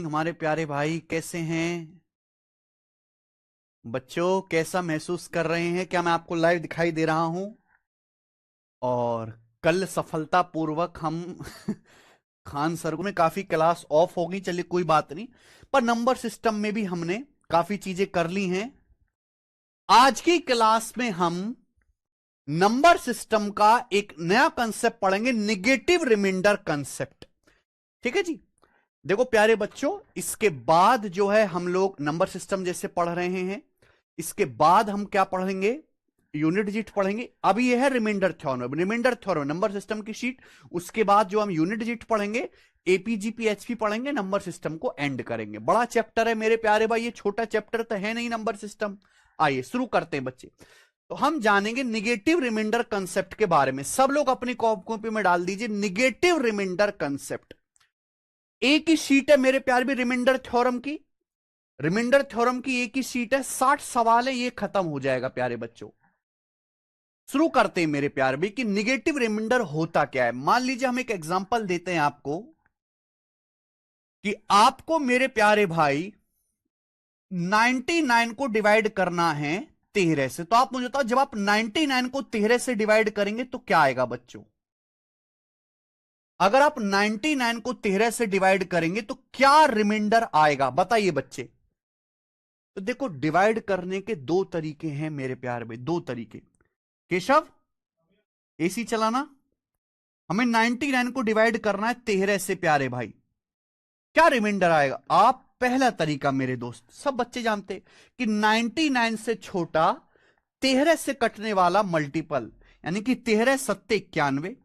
हमारे प्यारे भाई कैसे हैं? बच्चों कैसा महसूस कर रहे हैं? क्या मैं आपको लाइव दिखाई दे रहा हूं? और कल सफलतापूर्वक हम खान सर में काफी क्लास ऑफ हो गई, चलिए कोई बात नहीं। पर नंबर सिस्टम में भी हमने काफी चीजें कर ली हैं। आज की क्लास में हम नंबर सिस्टम का एक नया कंसेप्ट पढ़ेंगे, निगेटिव रिमाइंडर कंसेप्ट। ठीक है जी। देखो प्यारे बच्चों, इसके बाद जो है हम लोग नंबर सिस्टम जैसे पढ़ रहे हैं, इसके बाद हम क्या पढ़ेंगे? यूनिट डिजिट पढ़ेंगे। अभी यह है remainder theorem, remainder theorem number system की शीट। उसके बाद जो हम यूनिट डिजिट पढ़ेंगे, एपीजीपी एचपी पढ़ेंगे, नंबर सिस्टम को एंड करेंगे। बड़ा चैप्टर है मेरे प्यारे भाई, ये छोटा चैप्टर तो है नहीं नंबर सिस्टम। आइए शुरू करते हैं बच्चे। तो हम जानेंगे निगेटिव रिमाइंडर कंसेप्ट के बारे में। सब लोग अपनी कॉपी में डाल दीजिए निगेटिव रिमाइंडर कंसेप्ट। एक ही शीट है मेरे प्यार भी रिमाइंडर थ्योरम की। रिमाइंडर थ्योरम की एक ही शीट है, 60 सवाल है, ये खत्म हो जाएगा प्यारे बच्चों। शुरू करते हैं मेरे प्यार भी कि निगेटिव रिमाइंडर होता क्या है। मान लीजिए हम एक एग्जांपल देते हैं आपको कि आपको मेरे प्यारे भाई 99 को डिवाइड करना है 13 से। तो आप मुझे बताओ, जब आप 99 को 13 से डिवाइड करेंगे तो क्या आएगा बच्चों? अगर आप 99 को 13 से डिवाइड करेंगे तो क्या रिमाइंडर आएगा? बताइए बच्चे। तो देखो, डिवाइड करने के दो तरीके हैं मेरे प्यार में, दो तरीके। केशव, एसी चलाना। हमें 99 को डिवाइड करना है 13 से प्यारे भाई। क्या रिमाइंडर आएगा? आप पहला तरीका मेरे दोस्त, सब बच्चे जानते कि 99 से छोटा 13 से कटने वाला मल्टीपल, यानी कि 13 सत्ते 91।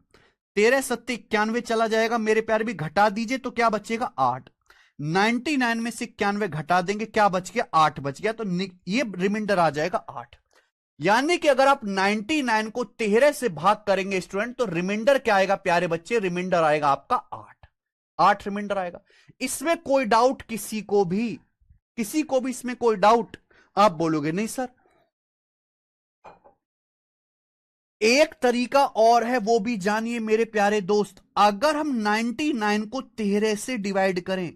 13 सत्ते 91 चला जाएगा मेरे प्यारे भी, घटा दीजिए तो क्या बचेगा? 8। 99 में से 91 घटा देंगे, क्या बच गया? 8 बच गया। तो ये रिमाइंडर आ जाएगा 8। यानी कि अगर आप 99 को 13 से भाग करेंगे स्टूडेंट, तो रिमाइंडर क्या आएगा प्यारे बच्चे? रिमाइंडर आएगा आपका 8। 8 रिमाइंडर आएगा। इसमें कोई डाउट किसी को भी? किसी को भी इसमें कोई डाउट? आप बोलोगे नहीं सर। एक तरीका और है, वो भी जानिए मेरे प्यारे दोस्त। अगर हम 99 को 13 से डिवाइड करें,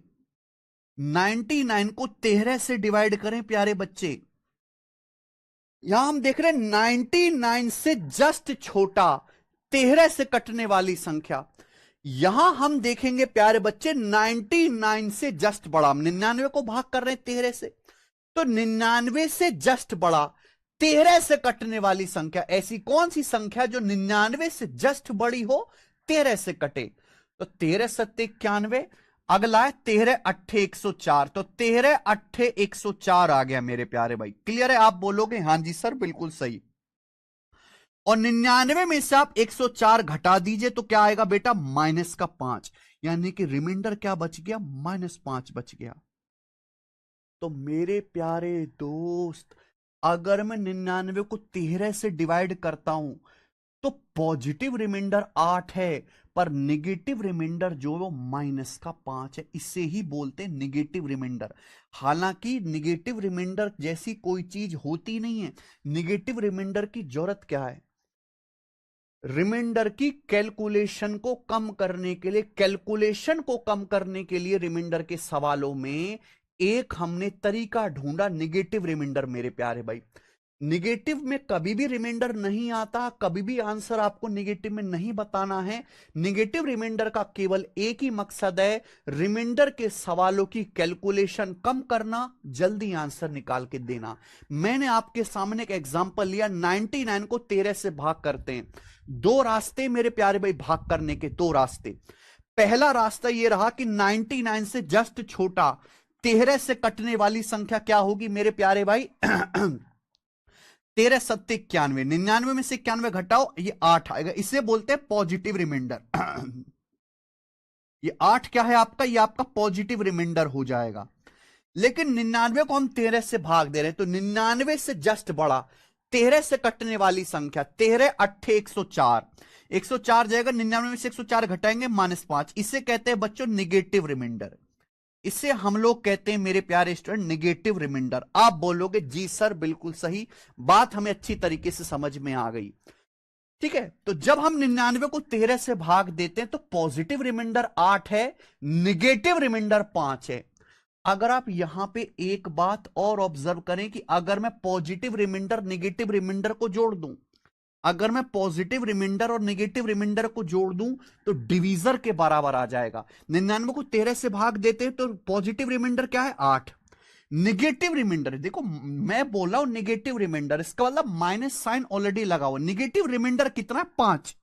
99 को 13 से डिवाइड करें प्यारे बच्चे, यहां हम देख रहे हैं 99 से जस्ट छोटा 13 से कटने वाली संख्या। यहां हम देखेंगे प्यारे बच्चे 99 से जस्ट बड़ा। हम 99 को भाग कर रहे हैं 13 से, तो 99 से जस्ट बड़ा 13 से कटने वाली संख्या, ऐसी कौन सी संख्या जो 99 से जस्ट बड़ी हो, 13 से कटे? तो 13 सत्ते 91। अगला है 13 अट्ठे 104। तो 13 अट्ठे 104 आ गया मेरे प्यारे भाई। क्लियर है? आप बोलोगे हां जी सर बिल्कुल सही। और 99 में से आप 104 घटा दीजिए तो क्या आएगा बेटा? माइनस का 5। यानी कि रिमाइंडर क्या बच गया? -5 बच गया। तो मेरे प्यारे दोस्त, अगर मैं 99 को 13 से डिवाइड करता हूं तो पॉजिटिव रिमाइंडर 8 है, पर निगेटिव रिमाइंडर जो वो -5 है। इसे ही बोलते हैं निगेटिव रिमाइंडर। हालांकि निगेटिव रिमाइंडर जैसी कोई चीज होती नहीं है। निगेटिव रिमाइंडर की जरूरत क्या है? रिमाइंडर की कैलकुलेशन को कम करने के लिए, कैलकुलेशन को कम करने के लिए रिमाइंडर के सवालों में एक हमने तरीका ढूंढा, निगेटिव रिमाइंडर मेरे प्यारे भाई। निगेटिव में कभी भी रिमाइंडर नहीं आता, कभी भी आंसर आपको निगेटिव में नहीं बताना है। निगेटिव रिमाइंडर का केवल एक ही मकसद है, रिमाइंडर के सवालों की कैलकुलेशन कम करना, जल्दी आंसर निकाल के देना। मैंने आपके सामने एक एग्जांपल लिया, 99 को 13 से भाग करते हैं। दो रास्ते मेरे प्यारे भाई भाग करने के, दो रास्ते। पहला रास्ता यह रहा कि 99 से जस्ट छोटा 13 से कटने वाली संख्या क्या होगी मेरे प्यारे भाई? 13 सत्ते 91। 99 में से 91 घटाओ, ये 8 आएगा। इसे बोलते हैं पॉजिटिव रिमाइंडर। ये 8 क्या है आपका? ये आपका पॉजिटिव रिमाइंडर हो जाएगा। लेकिन 99 को हम 13 से भाग दे रहे हैं, तो 99 से जस्ट बड़ा 13 से कटने वाली संख्या, 13 अट्ठे 104। 104 जाएगा, 99 में से 104 घटाएंगे -5। इसे कहते हैं बच्चों निगेटिव रिमाइंडर। इसे हम लोग कहते हैं मेरे प्यारे स्टूडेंट निगेटिव रिमाइंडर। आप बोलोगे जी सर बिल्कुल सही, बात हमें अच्छी तरीके से समझ में आ गई। ठीक है, तो जब हम 99 को 13 से भाग देते हैं तो पॉजिटिव रिमाइंडर 8 है, निगेटिव रिमाइंडर 5 है। अगर आप यहां पे एक बात और ऑब्जर्व करें कि अगर मैं पॉजिटिव रिमाइंडर नेगेटिव रिमाइंडर को जोड़ दूं, अगर मैं पॉजिटिव रिमाइंडर और नेगेटिव रिमाइंडर को जोड़ दूं तो डिवीजर के बराबर आ जाएगा। 99 को 13 से भाग देते हैं तो पॉजिटिव रिमाइंडर क्या है 8, निगेटिव रिमाइंडर देखो मैं बोल रहा हूं निगेटिव रिमाइंडर, इसका मतलब माइनस साइन ऑलरेडी लगा हुआ। निगेटिव रिमाइंडर कितना है 5,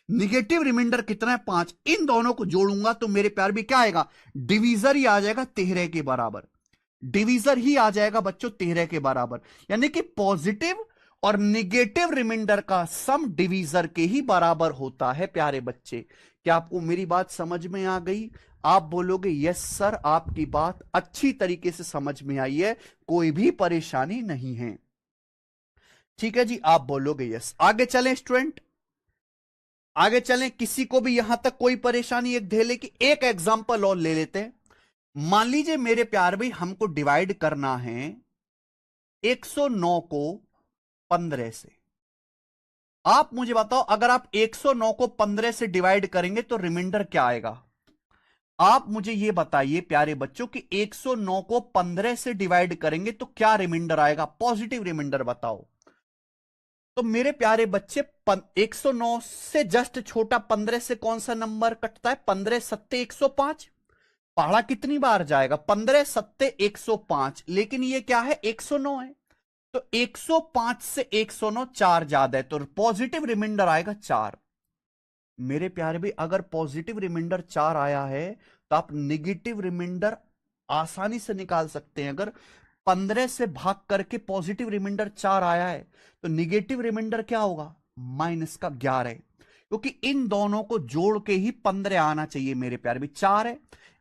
निगेटिव रिमाइंडर कितना है 5, इन दोनों को जोड़ूंगा तो मेरे प्यार भी क्या आएगा, डिवीजर ही आ जाएगा 13 के बराबर, डिवीजर ही आ जाएगा बच्चों 13 के बराबर। यानी कि पॉजिटिव और निगेटिव रिमाइंडर का सम डिवीजर के ही बराबर होता है प्यारे बच्चे। क्या आपको मेरी बात समझ में आ गई? आप बोलोगे यस सर, आपकी बात अच्छी तरीके से समझ में आई है, कोई भी परेशानी नहीं है। ठीक है जी, आप बोलोगे यस। आगे चलें स्टूडेंट, आगे चलें। किसी को भी यहां तक कोई परेशानी एक धेले की एक एग्जांपल और ले लेते हैं। मान लीजिए मेरे प्यार भाई हमको डिवाइड करना है 109 को 15 से। आप मुझे बताओ अगर आप 109 को 15 से डिवाइड करेंगे तो रिमाइंडर क्या आएगा? आप मुझे यह बताइए प्यारे बच्चों कि 109 को 15 से डिवाइड करेंगे तो क्या रिमाइंडर आएगा? पॉजिटिव रिमाइंडर बताओ। तो मेरे प्यारे बच्चे 109 से जस्ट छोटा 15 से कौन सा नंबर कटता है? 15 सत्ते 105। पहाड़ा कितनी बार जाएगा? 15 सत्ते 105, लेकिन ये क्या है 109 है, तो 105 से 109 4 ज्यादा है, तो पॉजिटिव रिमाइंडर आएगा 4। मेरे प्यारे भाई अगर पॉजिटिव रिमाइंडर 4 आया है तो आप निगेटिव रिमाइंडर आसानी से निकाल सकते हैं। अगर 15 से भाग करके पॉजिटिव रिमाइंडर 4 आया है तो निगेटिव रिमाइंडर क्या होगा? माइनस का 11, क्योंकि इन दोनों को जोड़ के ही 15 आना चाहिए मेरे प्यारे भाई। 4 है,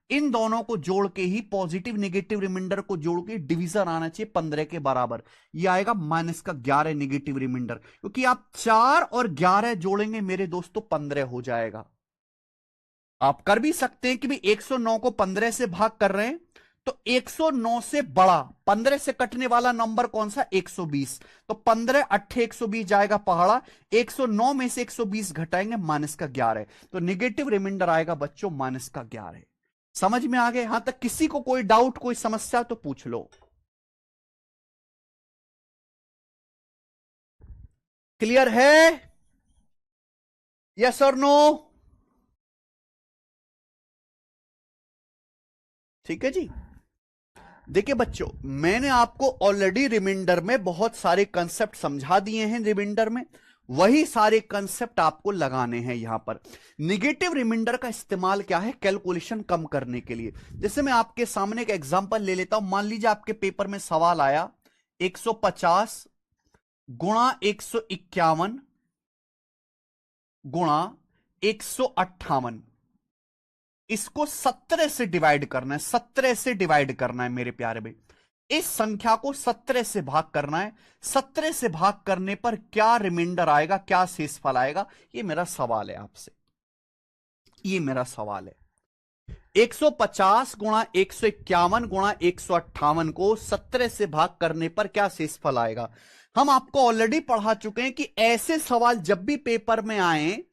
इन दोनों को जोड़ के ही पॉजिटिव निगेटिव रिमाइंडर को जोड़ के डिवीजन आना चाहिए 15 के बराबर, ये आएगा माइनस का 11 निगेटिव रिमाइंडर, क्योंकि आप 4 और 11 जोड़ेंगे मेरे दोस्तों 15 हो जाएगा। आप कर भी सकते हैं कि भी 109 को 15 से भाग कर रहे हैं तो 109 से बड़ा 15 से कटने वाला नंबर कौन सा? 120, तो 15 अट्ठे 120 जाएगा पहाड़ा, 109 में से 120 घटाएंगे माइनस का 11, तो निगेटिव रिमाइंडर आएगा बच्चों माइनस का 11। समझ में आ गए? यहां तक किसी को कोई डाउट कोई समस्या तो पूछ लो। क्लियर है? यस और नो? ठीक है जी। देखिए बच्चों मैंने आपको ऑलरेडी रिमाइंडर में बहुत सारे कंसेप्ट समझा दिए हैं, रिमाइंडर में वही सारे कंसेप्ट आपको लगाने हैं यहां पर। निगेटिव रिमाइंडर का इस्तेमाल क्या है? कैलकुलेशन कम करने के लिए। जैसे मैं आपके सामने एक एग्जांपल ले लेता हूं। मान लीजिए आपके पेपर में सवाल आया 150 गुणा 151 गुणा 158, इसको 17 से डिवाइड करना है, 17 से डिवाइड करना है मेरे प्यारे भाई। इस संख्या को 17 से भाग करना है। 17 से भाग करने पर क्या रिमाइंडर आएगा, क्या शेषफल आएगा? ये मेरा सवाल है आपसे, ये मेरा सवाल है। 150 गुणा 151 गुणा 158 को 17 से भाग करने पर क्या शेषफल आएगा? हम आपको ऑलरेडी पढ़ा चुके हैं कि ऐसे सवाल जब भी पेपर में आए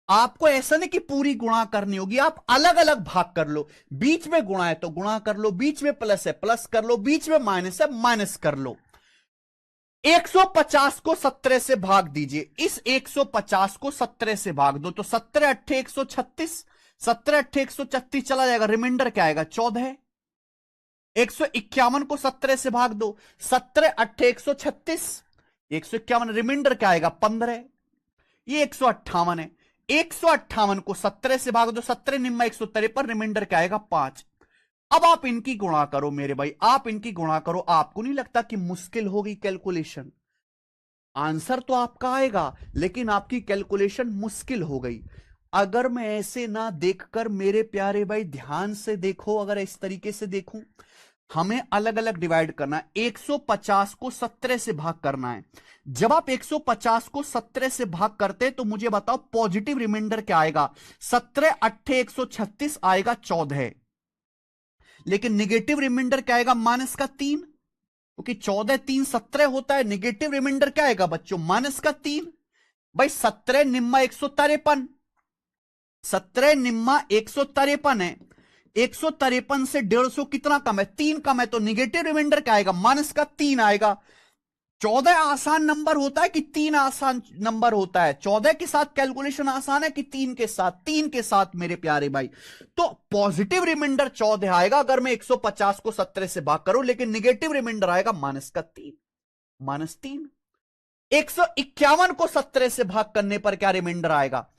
आपको ऐसा नहीं कि पूरी गुणा करनी होगी, आप अलग अलग भाग कर लो। बीच में गुणा है तो गुणा कर लो, बीच में प्लस है प्लस कर लो, बीच में माइनस है माइनस कर लो। 150 को 17 से भाग दीजिए, इस 150 को 17 से भाग दो तो 17 अट्ठे 136, 17 अट्ठे 136 चला जाएगा, रिमाइंडर क्या आएगा? 14। 151 को 17 से भाग दो, 17 अट्ठे 136, 151, रिमाइंडर क्या आएगा? 15। ये 158 है, 158 को 17 से भाग दो, 17 निम्मा 153, रिमाइंडर क्या आएगा? 5। अब आप इनकी गुणा करो मेरे भाई, आप इनकी गुणा करो। आपको नहीं लगता कि मुश्किल होगी कैलकुलेशन? आंसर तो आपका आएगा लेकिन आपकी कैलकुलेशन मुश्किल हो गई। अगर मैं ऐसे ना देखकर मेरे प्यारे भाई ध्यान से देखो, अगर इस तरीके से देखूं, हमें अलग अलग डिवाइड करना है। 150 को 17 से भाग करना है। जब आप 150 को 17 से भाग करते हैं तो मुझे बताओ पॉजिटिव रिमाइंडर क्या आएगा? 17 अट्ठे 136 आएगा 14, लेकिन निगेटिव रिमाइंडर क्या आएगा? माइनस का 3, क्योंकि 14 3 17 होता है। निगेटिव रिमाइंडर क्या आएगा बच्चों? माइनस का 3। भाई 17 निम्मा 153, 17 निम्मा 153 है, 153 से 150 कितना कम है? 3 कम है, तो निगेटिव रिमाइंडर क्या आएगा? माइनस का 3 आएगा। 14 आसान नंबर होता है कि 3 आसान नंबर होता है? 14 के साथ कैलकुलेशन आसान है कि 3 के साथ? 3 के साथ मेरे प्यारे भाई। तो पॉजिटिव रिमाइंडर 14 आएगा अगर मैं 150 को 17 से भाग करूं, लेकिन निगेटिव रिमाइंडर आएगा माइनस का 3, माइनस 3। 151 को 17 से भाग करने पर क्या रिमाइंडर आएगा?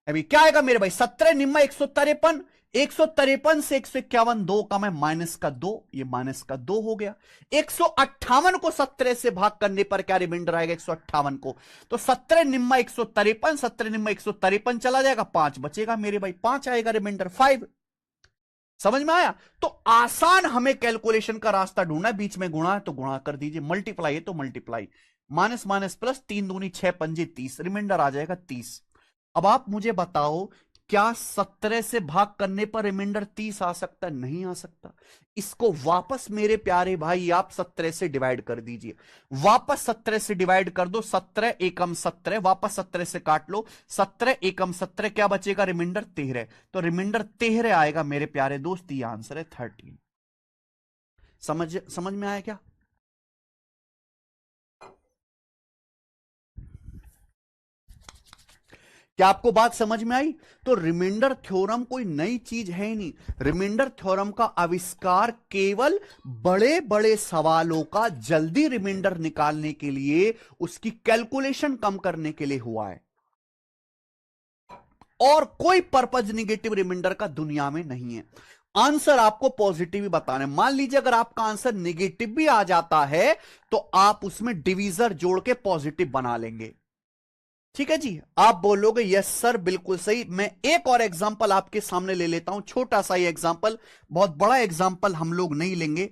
अभी क्या आएगा मेरे भाई? 17 निम्मा 153, 153 से 151 2 कम है, माइनस का 2, ये माइनस का 2 हो गया। 158 को 17 से भाग करने पर क्या रिमाइंडर आएगा? 158 को, तो 17 निम्मा 153, 17 निम्मा 153 चला जाएगा, 5 बचेगा मेरे भाई, 5 आएगा रिमाइंडर, 5। समझ में आया? तो आसान हमें कैलकुलेशन का रास्ता ढूंढना है। बीच में गुणा है तो गुणा कर दीजिए, मल्टीप्लाई है तो मल्टीप्लाई, माइनस माइनस प्लस, 3 दूनी 6 पंजे 30, रिमाइंडर आ जाएगा 30। अब आप मुझे बताओ, क्या 17 से भाग करने पर रिमाइंडर 30 आ सकता है? नहीं आ सकता। इसको वापस मेरे प्यारे भाई आप 17 से डिवाइड कर दीजिए, वापस 17 से डिवाइड कर दो, 17 एकम 17, वापस 17 से काट लो, 17 एकम 17, क्या बचेगा? रिमाइंडर 13, तो रिमाइंडर 13 आएगा मेरे प्यारे दोस्त, ये आंसर है 13। समझ में आया क्या? क्या आपको बात समझ में आई? तो रिमाइंडर थ्योरम कोई नई चीज है ही नहीं। रिमाइंडर थ्योरम का आविष्कार केवल बड़े बड़े सवालों का जल्दी रिमाइंडर निकालने के लिए, उसकी कैलकुलेशन कम करने के लिए हुआ है, और कोई पर्पज निगेटिव रिमाइंडर का दुनिया में नहीं है। आंसर आपको पॉजिटिव ही बताना है। मान लीजिए अगर आपका आंसर निगेटिव भी आ जाता है तो आप उसमें डिवीजर जोड़ के पॉजिटिव बना लेंगे। ठीक है जी, आप बोलोगे यस सर बिल्कुल सही। मैं एक और एग्जांपल आपके सामने ले लेता हूं, छोटा सा ही एग्जांपल, बहुत बड़ा एग्जांपल हम लोग नहीं लेंगे।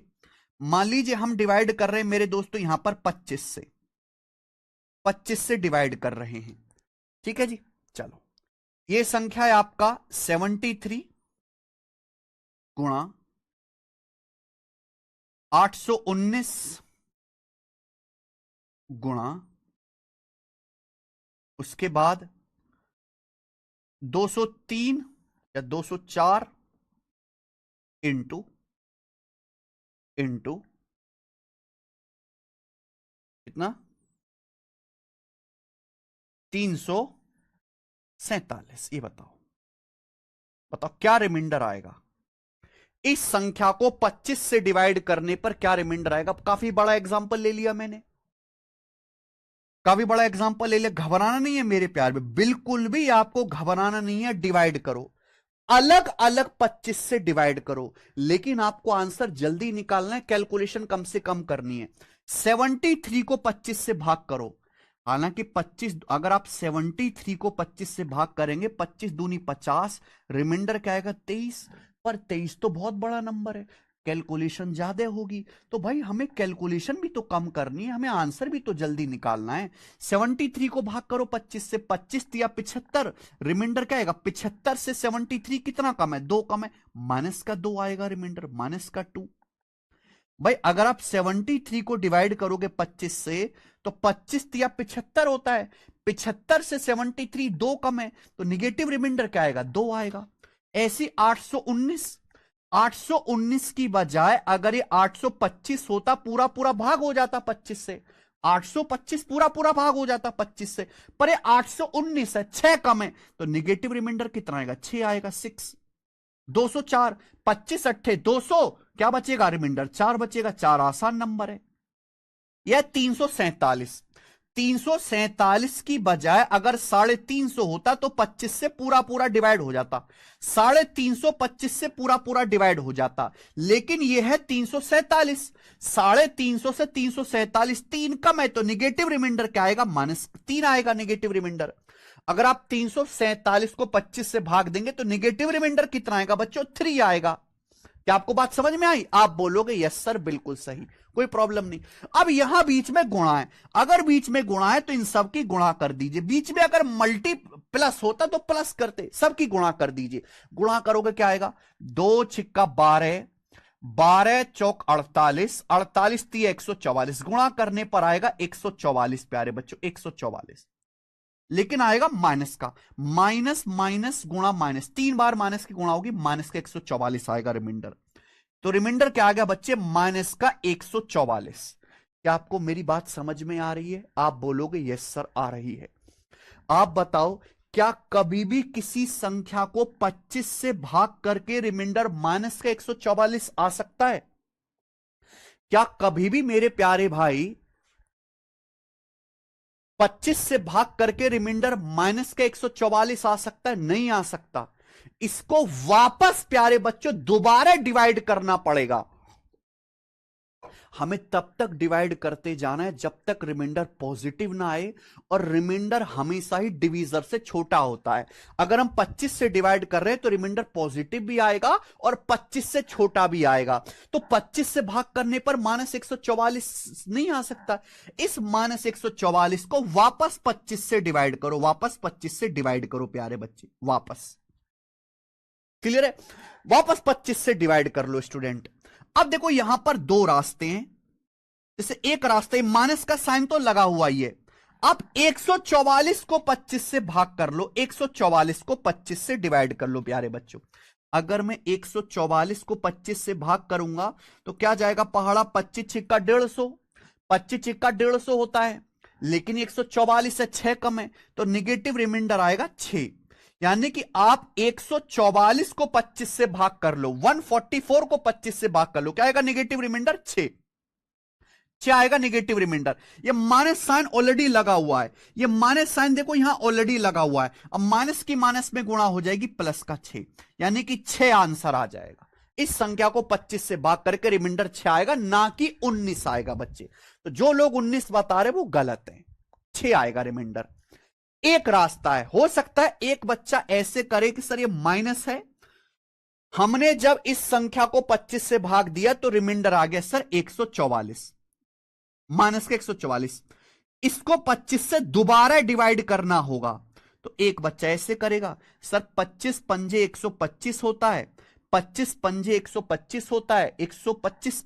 मान लीजिए हम डिवाइड कर रहे हैं मेरे दोस्तों यहां पर 25 से डिवाइड कर रहे हैं। ठीक है जी, चलो ये संख्या है आपका 73 गुणा 819 गुणा, उसके बाद 203 या 204 इंटू इंटू कितना? 347। ये बताओ, बताओ क्या रिमाइंडर आएगा? इस संख्या को 25 से डिवाइड करने पर क्या रिमाइंडर आएगा? काफी बड़ा एग्जांपल ले लिया मैंने, काफी बड़ा एग्जांपल ले लिया। घबराना नहीं है मेरे प्यार में, बिल्कुल भी आपको घबराना नहीं है। डिवाइड करो, अलग अलग 25 से डिवाइड करो, लेकिन आपको आंसर जल्दी निकालना है, कैलकुलेशन कम से कम करनी है। 73 को 25 से भाग करो, हालांकि 25, अगर आप 73 को 25 से भाग करेंगे, 25 दूनी 50, रिमाइंडर क्या आएगा? 23। पर 23 तो बहुत बड़ा नंबर है, कैलकुलेशन ज्यादा होगी, तो भाई हमें कैलकुलेशन भी तो कम करनी है, हमें आंसर भी तो जल्दी निकालना है। 73 को भाग करो 25 से, 25 दिया 75, रिमाइंडर क्या आएगा? 75 से 73 कितना कम है? 2 कम है, माइनस का 2 आएगा रिमाइंडर, माइनस का 2। भाई अगर आप 73 को डिवाइड करोगे 25 से, तो 25 या 75 होता है, 75 से 73 2 कम है, तो निगेटिव रिमाइंडर क्या आएगा? 2 आएगा। ऐसी 819, 819 की बजाय अगर ये 825 होता, पूरा पूरा भाग हो जाता 25 से, 825 पूरा पूरा भाग हो जाता 25 से, पर ये 819 है, 6 कम है, तो निगेटिव रिमाइंडर कितना आएगा? 6 आएगा, 6। 204, 25 अट्ठे 200, क्या बचेगा? रिमाइंडर 4 बचेगा, 4 आसान नंबर है। यह 347, 347 की बजाय अगर 350 होता तो 25 से पूरा पूरा डिवाइड हो जाता, 350 25 से पूरा पूरा डिवाइड हो जाता, लेकिन यह है 347, 350 से 347 3 कम है, तो निगेटिव रिमाइंडर क्या आएगा? -3 आएगा निगेटिव रिमाइंडर। अगर आप 347 को 25 से भाग देंगे तो निगेटिव रिमाइंडर कितना आएगा बच्चों? 3 आएगा। क्या आपको बात समझ में आई? आप बोलोगे यस सर बिल्कुल सही, कोई प्रॉब्लम नहीं। अब यहां बीच में गुणा है, अगर बीच में गुणा है तो इन सब की गुणा कर दीजिए। बीच में अगर मल्टी प्लस होता तो प्लस करते, सबकी गुणा कर दीजिए। गुणा करोगे क्या आएगा? 2 छिक्का 12, 12 चौक 48, 48 × 144, गुणा करने पर आएगा 144 प्यारे बच्चों, 144। लेकिन आएगा माइनस का। माइनस माइनस गुणा माइनस, 3 बार माइनस की गुणा होगी, माइनस का 144 आएगा रिमाइंडर। तो रिमाइंडर क्या आ गया बच्चे, माइनस का 144। क्या आपको मेरी बात समझ में आ रही है? आप बोलोगे यस सर आ रही है। आप बताओ, क्या कभी भी किसी संख्या को 25 से भाग करके रिमाइंडर माइनस का 144 आ सकता है? क्या कभी भी मेरे प्यारे भाई 25 से भाग करके रिमाइंडर माइनस का 144 आ सकता है? नहीं आ सकता। इसको वापस प्यारे बच्चों दोबारा डिवाइड करना पड़ेगा। हमें तब तक डिवाइड करते जाना है जब तक रिमाइंडर पॉजिटिव ना आए, और रिमाइंडर हमेशा ही डिवीजर से छोटा होता है। अगर हम 25 से डिवाइड कर रहे हैं तो रिमाइंडर पॉजिटिव भी आएगा और 25 से छोटा भी आएगा। तो 25 से भाग करने पर माइनस 144 नहीं आ सकता। इस माइनस 144 को वापस 25 से डिवाइड करो, वापस 25 से डिवाइड करो प्यारे बच्चे, वापस। क्लियर है? वापस 25 से डिवाइड कर लो स्टूडेंट। अब देखो यहां पर दो रास्ते हैं। जैसे एक रास्ते माइनस का साइन तो लगा हुआ ही है। अब 144 को 25 से भाग कर लो, 144 को 25 से डिवाइड कर लो प्यारे बच्चों। अगर मैं 144 को 25 से भाग करूंगा तो क्या जाएगा पहाड़ा, 25 छिक्का 150, 25 छिक्का 150 होता है, लेकिन 144 से 6 कम है, तो निगेटिव रिमाइंडर आएगा 6। यानी कि आप 144 को 25 से भाग कर लो, 144 को 25 से भाग कर लो, क्या आएगा निगेटिव रिमाइंडर 6। क्या आएगा निगेटिव रिमाइंडर। ये माइनस साइन ऑलरेडी लगा हुआ है, ये माइनस साइन देखो यहां ऑलरेडी लगा हुआ है। अब माइनस की माइनस में गुणा हो जाएगी प्लस का 6, यानी कि 6 आंसर आ जाएगा। इस संख्या को 25 से भाग करके रिमाइंडर 6 आएगा, ना कि 19 आएगा बच्चे। तो जो लोग 19 बता रहे वो गलत है, 6 आएगा रिमाइंडर। एक रास्ता है, हो सकता है एक बच्चा ऐसे करे कि सर ये माइनस है, हमने जब इस संख्या को 25 से भाग दिया तो रिमाइंडर आ गया सर 144, माइनस का 144। इसको 25 से दोबारा डिवाइड करना होगा। तो एक बच्चा ऐसे करेगा, सर 25 पंजे 125 होता है, 25 पंजे 125 होता है, 125,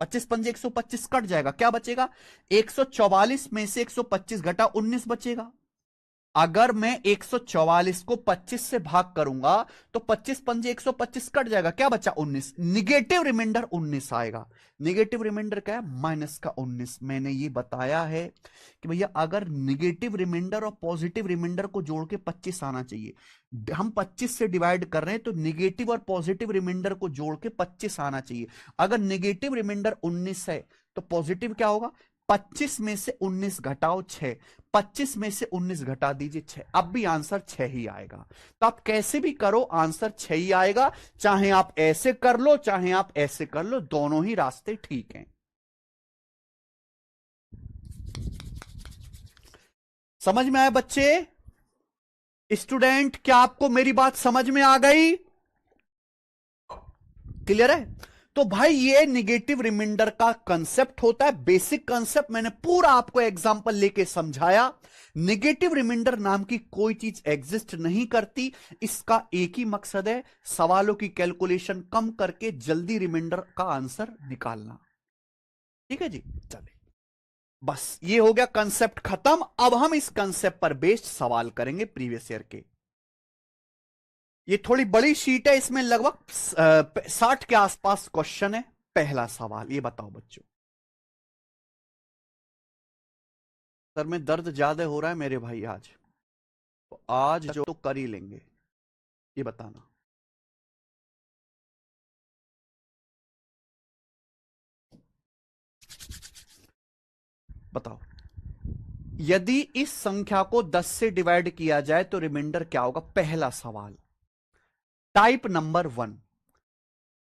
25 पंजे 125 कट जाएगा, क्या बचेगा 144 में से 125 घटा 19 बचेगा। अगर मैं 144 को 25 से भाग करूंगा तो 25 पंजे 125 कट जाएगा, क्या बचा 19, निगेटिव रिमाइंडर 19 आएगा। निगेटिव रिमाइंडर क्या है, माइनस का 19। मैंने ये बताया है कि भैया अगर निगेटिव रिमाइंडर और पॉजिटिव रिमाइंडर को जोड़ के 25 आना चाहिए, हम 25 से डिवाइड कर रहे हैं तो निगेटिव और पॉजिटिव रिमाइंडर को जोड़ के 25 आना चाहिए। अगर निगेटिव रिमाइंडर 19 है तो पॉजिटिव क्या होगा, 25 में से 19 घटाओ 6, 25 में से 19 घटा दीजिए 6, अब भी आंसर 6 ही आएगा। तो आप कैसे भी करो आंसर 6 ही आएगा, चाहे आप ऐसे कर लो चाहे आप ऐसे कर लो, दोनों ही रास्ते ठीक हैं। समझ में आया बच्चे? स्टूडेंट क्या आपको मेरी बात समझ में आ गई? क्लियर है? तो भाई ये निगेटिव रिमाइंडर का कंसेप्ट होता है, बेसिक कंसेप्ट मैंने पूरा आपको एग्जांपल लेके समझाया। निगेटिव रिमाइंडर नाम की कोई चीज एग्जिस्ट नहीं करती, इसका एक ही मकसद है, सवालों की कैलकुलेशन कम करके जल्दी रिमाइंडर का आंसर निकालना। ठीक है जी, चले बस ये हो गया कंसेप्ट खत्म। अब हम इस कंसेप्ट पर बेस्ड सवाल करेंगे प्रीवियस ईयर के। ये थोड़ी बड़ी शीट है, इसमें लगभग 60 के आसपास क्वेश्चन है। पहला सवाल, ये बताओ बच्चों। सर में दर्द ज्यादा हो रहा है मेरे भाई आज, तो आज जो तो कर ही लेंगे, ये बताना। बताओ, यदि इस संख्या को 10 से डिवाइड किया जाए तो रिमाइंडर क्या होगा? पहला सवाल, टाइप नंबर 1,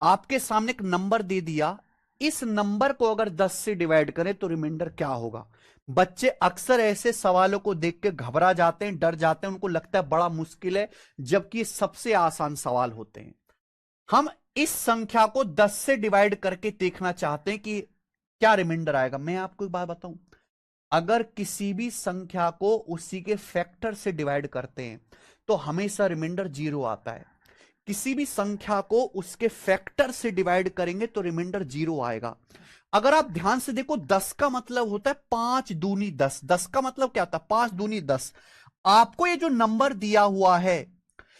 आपके सामने एक नंबर दे दिया, इस नंबर को अगर 10 से डिवाइड करें तो रिमाइंडर क्या होगा? बच्चे अक्सर ऐसे सवालों को देख के घबरा जाते हैं, डर जाते हैं, उनको लगता है बड़ा मुश्किल है, जबकि सबसे आसान सवाल होते हैं। हम इस संख्या को 10 से डिवाइड करके देखना चाहते हैं कि क्या रिमाइंडर आएगा। मैं आपको एक बात बताऊं, अगर किसी भी संख्या को उसी के फैक्टर से डिवाइड करते हैं तो हमेशा रिमाइंडर 0 आता है। किसी भी संख्या को उसके फैक्टर से डिवाइड करेंगे तो रिमाइंडर 0 आएगा। अगर आप ध्यान से देखो, 10 का मतलब होता है 5 दूनी 10, 10 का मतलब क्या होता है 5 दूनी 10। आपको ये जो नंबर दिया हुआ है,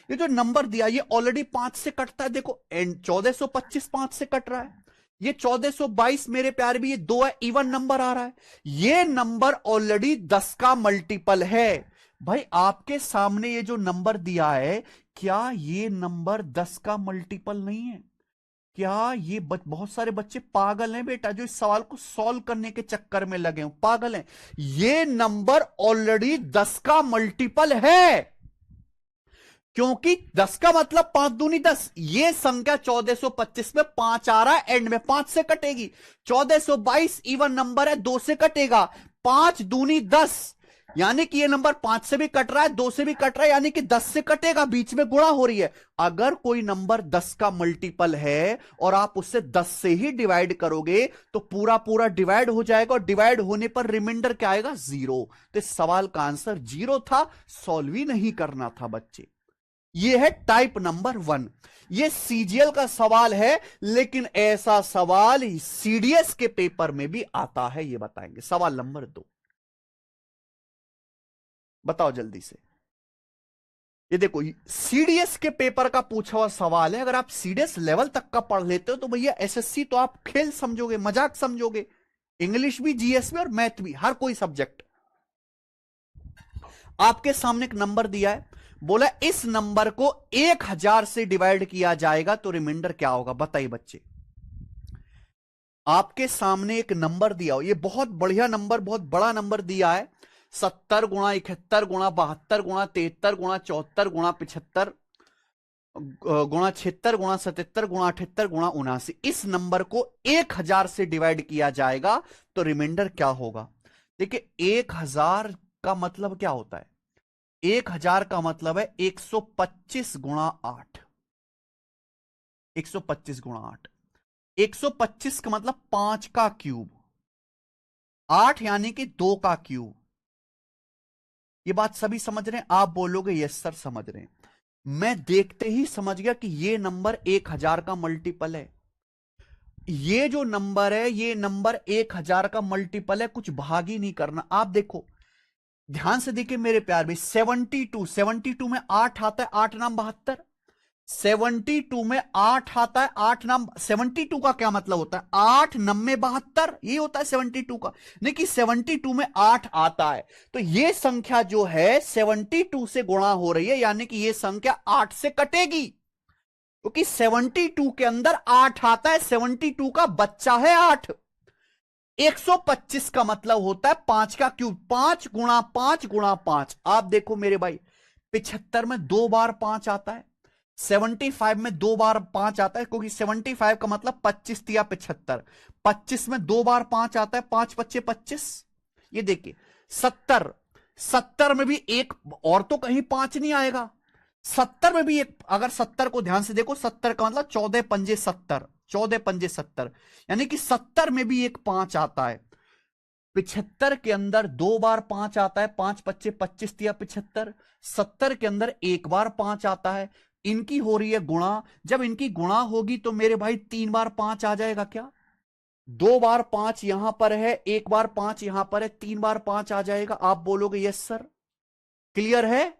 ये जो नंबर दिया, ये ऑलरेडी 5 से कटता है। देखो 1425 5 से कट रहा है, ये 1422 मेरे प्यारे भी, ये 2 है, इवन नंबर आ रहा है। ये नंबर ऑलरेडी 10 का मल्टीपल है। भाई आपके सामने ये जो नंबर दिया है, क्या ये नंबर 10 का मल्टीपल नहीं है? क्या ये बहुत सारे बच्चे पागल हैं बेटा, जो इस सवाल को सॉल्व करने के चक्कर में लगे हो, पागल हैं। ये नंबर ऑलरेडी 10 का मल्टीपल है, क्योंकि 10 का मतलब 5 दूनी 10। ये संख्या 1425 में 5 आ रहा है, एंड में 5 से कटेगी। 1422 इवन नंबर है, 2 से कटेगा। 5 दूनी 10, यानी कि ये नंबर 5 से भी कट रहा है, 2 से भी कट रहा है, यानी कि 10 से कटेगा, बीच में गुणा हो रही है। अगर कोई नंबर 10 का मल्टीपल है और आप उससे 10 से ही डिवाइड करोगे तो पूरा पूरा डिवाइड हो जाएगा, और डिवाइड होने पर रिमाइंडर क्या आएगा? 0। तो इस सवाल का आंसर 0 था, सॉल्व ही नहीं करना था बच्चे। ये है टाइप नंबर 1। ये सीजीएल का सवाल है, लेकिन ऐसा सवाल सीडीएस के पेपर में भी आता है, ये बताएंगे। सवाल नंबर 2 बताओ जल्दी से। ये देखो, सीडीएस के पेपर का पूछा हुआ सवाल है। अगर आप सीडीएस लेवल तक का पढ़ लेते हो तो भैया एसएससी तो आप खेल समझोगे, मजाक समझोगे। इंग्लिश भी, जीएस भी और मैथ भी, हर कोई सब्जेक्ट। आपके सामने एक नंबर दिया है, बोला इस नंबर को 1000 से डिवाइड किया जाएगा तो रिमाइंडर क्या होगा? बताइए बच्चे। आपके सामने एक नंबर दिया हो, ये बहुत बढ़िया नंबर, बहुत बड़ा नंबर दिया है। 70 गुणा 71 गुणा 72 गुणा 73 गुणा 74 गुणा 75 गुणा 76 गुणा 77 गुणा 78 गुणा 79। इस नंबर को 1000 से डिवाइड किया जाएगा तो रिमाइंडर क्या होगा? देखिए 1000 का मतलब क्या होता है? 1000 का मतलब है 125 गुणा 8। 125 गुणा 8, 125 का मतलब 5 का क्यूब, 8 यानी कि 2 का क्यूब। ये बात सभी समझ रहे हैं? आप बोलोगे यस सर समझ रहे हैं। मैं देखते ही समझ गया कि ये नंबर 1000 का मल्टीपल है। ये जो नंबर है, ये नंबर 1000 का मल्टीपल है, कुछ भाग ही नहीं करना। आप देखो ध्यान से, देखिए मेरे प्यार भी, 72 में 8 आता है, 8 नाम 72। 72 में 8 आता है, 8 नाम। 72 का क्या मतलब होता है? 8 नम्मे 72, ये होता है 72 का। नहीं कि 72 में 8 आता है, तो ये संख्या जो है 72 से गुणा हो रही है, यानी कि ये संख्या 8 से कटेगी, क्योंकि 72 के अंदर 8 आता है, 72 का बच्चा है 8। 125 का मतलब होता है 5 का क्यूब, 5 गुणा 5 गुणा 5। आप देखो मेरे भाई, 75 में 2 बार 5 आता है, 75 में 2 बार 5 आता है, क्योंकि 75 का मतलब 25 दिया 75। 25 में 2 बार 5 आता है, 5 पच्चे 25। ये देखिए 70, 70 में भी एक और, तो कहीं 5 नहीं आएगा। 70 में भी एक, अगर 70 को ध्यान से देखो, 70 का मतलब 14 पंजे 70, 14 पंजे 70, यानी कि 70 में भी एक 5 आता है। 75 के अंदर 2 बार 5 आता है, 5 पच्चे 25 दिया 75। 70 के अंदर एक बार 5 आता है। इनकी हो रही है गुणा, जब इनकी गुणा होगी तो मेरे भाई 3 बार 5 आ जाएगा क्या? 2 बार 5 यहां पर है, 1 बार 5 यहां पर है, 3 बार 5 आ जाएगा। आप बोलोगे यस सर, क्लियर है?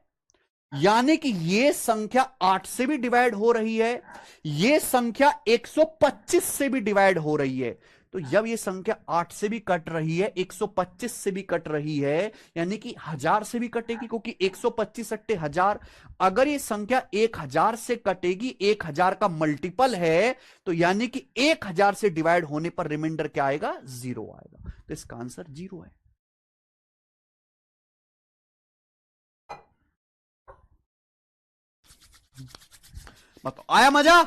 यानी कि ये संख्या 8 से भी डिवाइड हो रही है, ये संख्या 125 से भी डिवाइड हो रही है। तो जब ये संख्या 8 से भी कट रही है, 125 से भी कट रही है, यानी कि 1000 से भी कटेगी, क्योंकि 125 अट्टे 1000। अगर ये संख्या 1000 से कटेगी, 1000 का मल्टीपल है, तो यानी कि 1000 से डिवाइड होने पर रिमाइंडर क्या आएगा? 0 आएगा। तो इसका आंसर 0 है। मतलब आया मजा?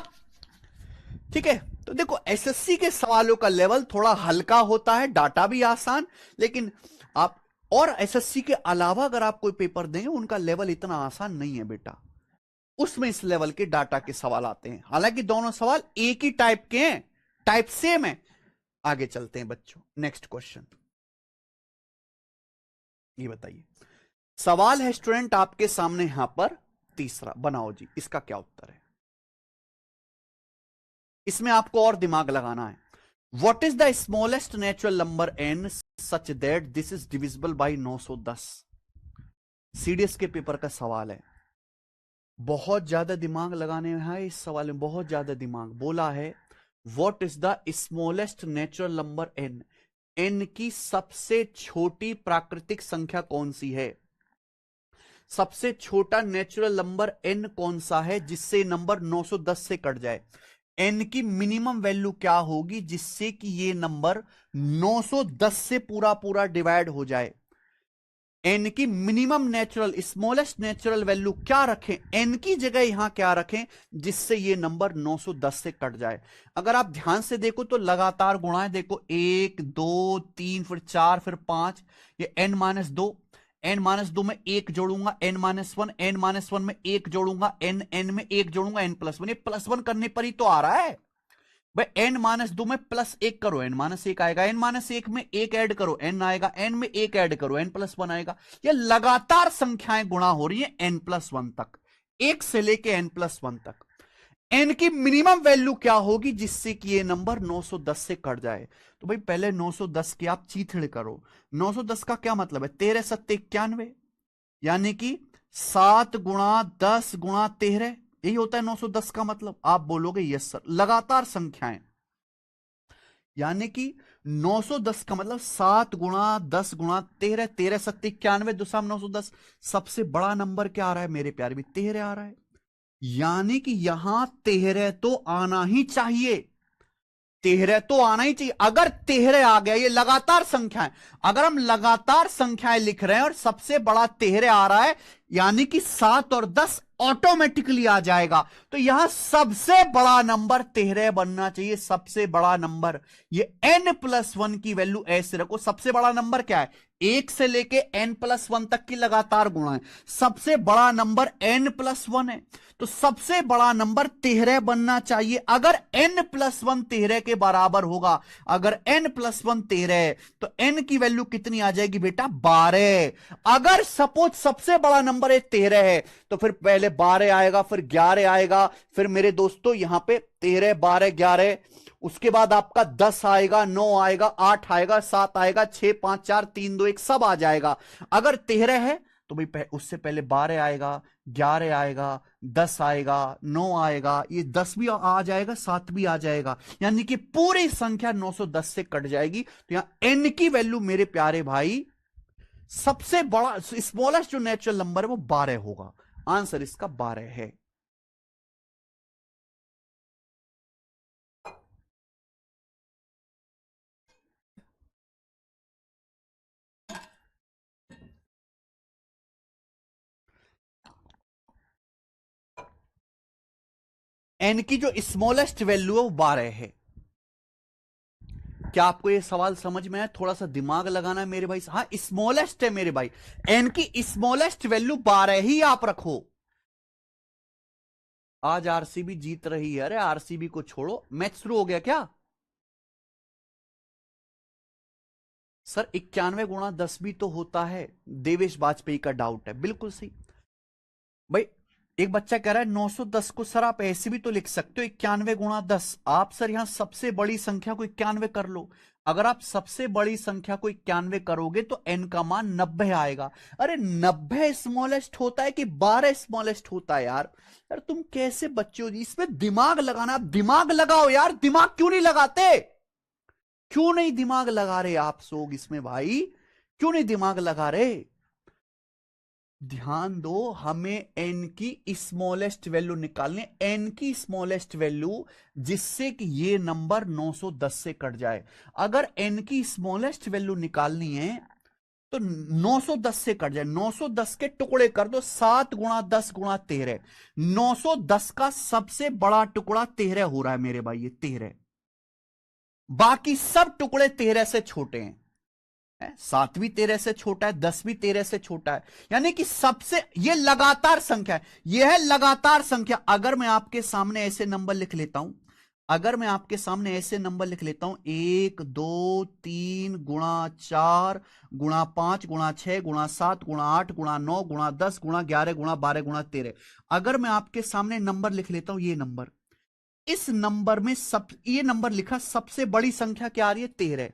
ठीक है, तो देखो एसएससी के सवालों का लेवल थोड़ा हल्का होता है, डाटा भी आसान, लेकिन आप और एसएससी के अलावा अगर आप कोई पेपर देंगे, उनका लेवल इतना आसान नहीं है बेटा। उसमें इस लेवल के डाटा के सवाल आते हैं, हालांकि दोनों सवाल एक ही टाइप के हैं, टाइप सेम है। आगे चलते हैं बच्चों, नेक्स्ट क्वेश्चन। ये बताइए, सवाल है स्टूडेंट आपके सामने यहां पर तीसरा, बनाओ जी इसका क्या उत्तर है। इसमें आपको और दिमाग लगाना है। What is the smallest natural number n such that this is divisible by 910? CDS के पेपर का सवाल है, बहुत ज्यादा दिमाग लगाने है इस सवाल में, बहुत ज्यादा दिमाग। बोला है what is the smallest natural number N, N की सबसे छोटी प्राकृतिक संख्या कौन सी है, सबसे छोटा नेचुरल नंबर एन कौन सा है जिससे नंबर 910 से कट जाए। एन की मिनिमम वैल्यू क्या होगी जिससे कि ये नंबर 910 से पूरा पूरा डिवाइड हो जाए। एन की minimum natural smallest natural value क्या रखें, एन की जगह यहां क्या रखें जिससे ये नंबर 910 से कट जाए। अगर आप ध्यान से देखो तो लगातार गुणाएं देखो, 1 2 3 फिर 4 फिर 5, ये n-2, n-2 में 1 जोड़ूंगा n-1, n-1 में 1 जोड़ूंगा n में 1 जोड़ूंगा n+1, ये +1 करने पर ही तो आ रहा है भाई। n-2 में +1 करो n-1 आएगा, n-1 में 1 ऐड करो n आएगा, n में 1 ऐड करो n+1 आएगा। ये लगातार संख्याएं गुणा हो रही है n+1 तक, 1 से लेके n+1 तक। n की मिनिमम वैल्यू क्या होगी जिससे कि ये नंबर 910 से कट जाए। तो भाई पहले 910 की आप चीथड़ करो। 910 का क्या मतलब है, 13 सत्ते 91, यानी कि 7 गुणा 10 गुणा 13, यही होता है 910 का मतलब। आप बोलोगे यस सर, लगातार संख्याएं, यानी कि 910 का मतलब 7 गुणा 10 गुणा 13, 13 सत्ते 91, दुसाम 910। सबसे बड़ा नंबर क्या आ रहा है मेरे प्यारे भी, 13 आ रहा है, यानी कि यहां 13 तो आना ही चाहिए, 13 तो आना ही चाहिए। अगर 13 आ गया, ये लगातार संख्याएं, अगर हम लगातार संख्याएं लिख रहे हैं और सबसे बड़ा 13 आ रहा है, यानी कि 7 और 10 ऑटोमेटिकली आ जाएगा। तो यहां सबसे बड़ा नंबर 13 बनना चाहिए, सबसे बड़ा नंबर। ये n+1 की वैल्यू ऐसे रखो। सबसे बड़ा नंबर क्या है, 1 से लेके n+1 तक की लगातार गुणा है, सबसे बड़ा नंबर n+1 है, तो सबसे बड़ा नंबर 13 बनना चाहिए। अगर n+1 13 के बराबर होगा, अगर n+1 13 है तो n की वैल्यू कितनी आ जाएगी बेटा, 12। अगर सपोज सबसे बड़ा नंबर 13 है तो फिर पहले 12 आएगा, फिर 11 आएगा, फिर मेरे दोस्तों यहां पे 13 12 11, उसके बाद आपका 10 आएगा, 9 आएगा, 8 आएगा, 7 आएगा, 6 5 4 3 2 1 सब आ जाएगा। अगर 13 है तो भाई उससे पहले 12 आएगा, 11 आएगा, 10 आएगा, 9 आएगा, ये 10 भी आ जाएगा, 7 भी आ जाएगा, यानी कि पूरी संख्या 910 से कट जाएगी। तो यहां n की वैल्यू मेरे प्यारे भाई, सबसे बड़ा स्मॉलेस्ट जो नेचुरल नंबर है वो 12 होगा। आंसर इसका 12 है। n की जो स्मॉलेस्ट वैल्यू है वो 12 है। क्या आपको ये सवाल समझ में आया, थोड़ा सा दिमाग लगाना है मेरे भाई। हाँ स्मॉलेस्ट है मेरे भाई, n की स्मॉलेस्ट वैल्यू 12 ही आप रखो। आज आरसीबी जीत रही है, अरे आरसीबी को छोड़ो, मैच शुरू हो गया क्या सर? 91 गुणा 10 भी तो होता है, देवेश वाजपेयी का डाउट है, बिल्कुल सही भाई। एक बच्चा कह रहा है 910 को सर आप ऐसे भी तो लिख सकते हो, 91 गुणा 10। आप सर यहां सबसे बड़ी संख्या को 91 कर लो। अगर आप सबसे बड़ी संख्या को 91 करोगे तो n का मान 90 आएगा। अरे 90 स्मॉलेस्ट होता है कि 12 स्मॉलेस्ट होता है यार? यार तुम कैसे बच्चे हो जी, इसमें दिमाग लगाना, आप दिमाग लगाओ यार, दिमाग क्यों नहीं लगाते, क्यों नहीं दिमाग लगा रहे आप लोग इसमें भाई, क्यों नहीं दिमाग लगा रहे? ध्यान दो, हमें n की स्मॉलेस्ट वैल्यू निकालनी, n की स्मॉलेस्ट वैल्यू जिससे कि ये नंबर 910 से कट जाए। अगर n की स्मॉलेस्ट वैल्यू निकालनी है तो 910 से कट जाए, 910 के टुकड़े कर दो, 7 गुणा 10 गुणा 13, 910 का सबसे बड़ा टुकड़ा 13 हो रहा है मेरे भाई, ये 13, बाकी सब टुकड़े 13 से छोटे हैं। 7 भी 13 से छोटा है, 10 भी 13 से छोटा है, यानी कि सबसे, ये लगातार संख्या है, यह है लगातार संख्या। अगर मैं आपके सामने ऐसे नंबर लिख लेता हूं, अगर मैं आपके सामने ऐसे नंबर लिख लेता हूं 1 2 3 गुणा 4 गुणा 5 गुणा 6 गुणा 7 गुणा 8 गुणा 9 गुणा 10 गुणा 11 गुणा 12 गुणा 13, अगर मैं आपके सामने नंबर लिख लेता हूं, ये नंबर, इस नंबर में सब, ये नंबर लिखा, सबसे बड़ी संख्या क्या आ रही है, 13।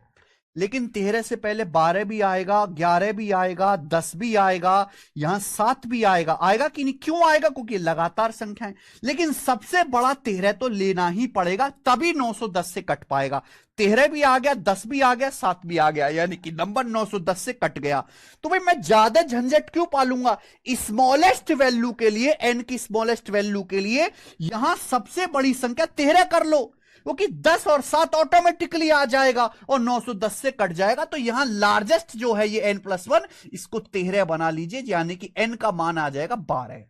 लेकिन 13 से पहले 12 भी आएगा, 11 भी आएगा, 10 भी आएगा, यहां 7 भी आएगा। आएगा कि नहीं? क्यों आएगा? क्योंकि लगातार संख्याएं। लेकिन सबसे बड़ा 13 तो लेना ही पड़ेगा, तभी 910 से कट पाएगा। 13 भी आ गया, 10 भी आ गया, 7 भी आ गया, यानी कि नंबर 910 से कट गया। तो भाई मैं ज्यादा झंझट क्यों पालूंगा? स्मॉलेस्ट वैल्यू के लिए, एन की स्मॉलेस्ट वैल्यू के लिए यहां सबसे बड़ी संख्या 13 कर लो, क्योंकि 10 और 7 ऑटोमेटिकली आ जाएगा और 910 से कट जाएगा। तो यहां लार्जेस्ट जो है ये n+1, इसको 13 बना लीजिए, यानी कि n का मान आ जाएगा 12।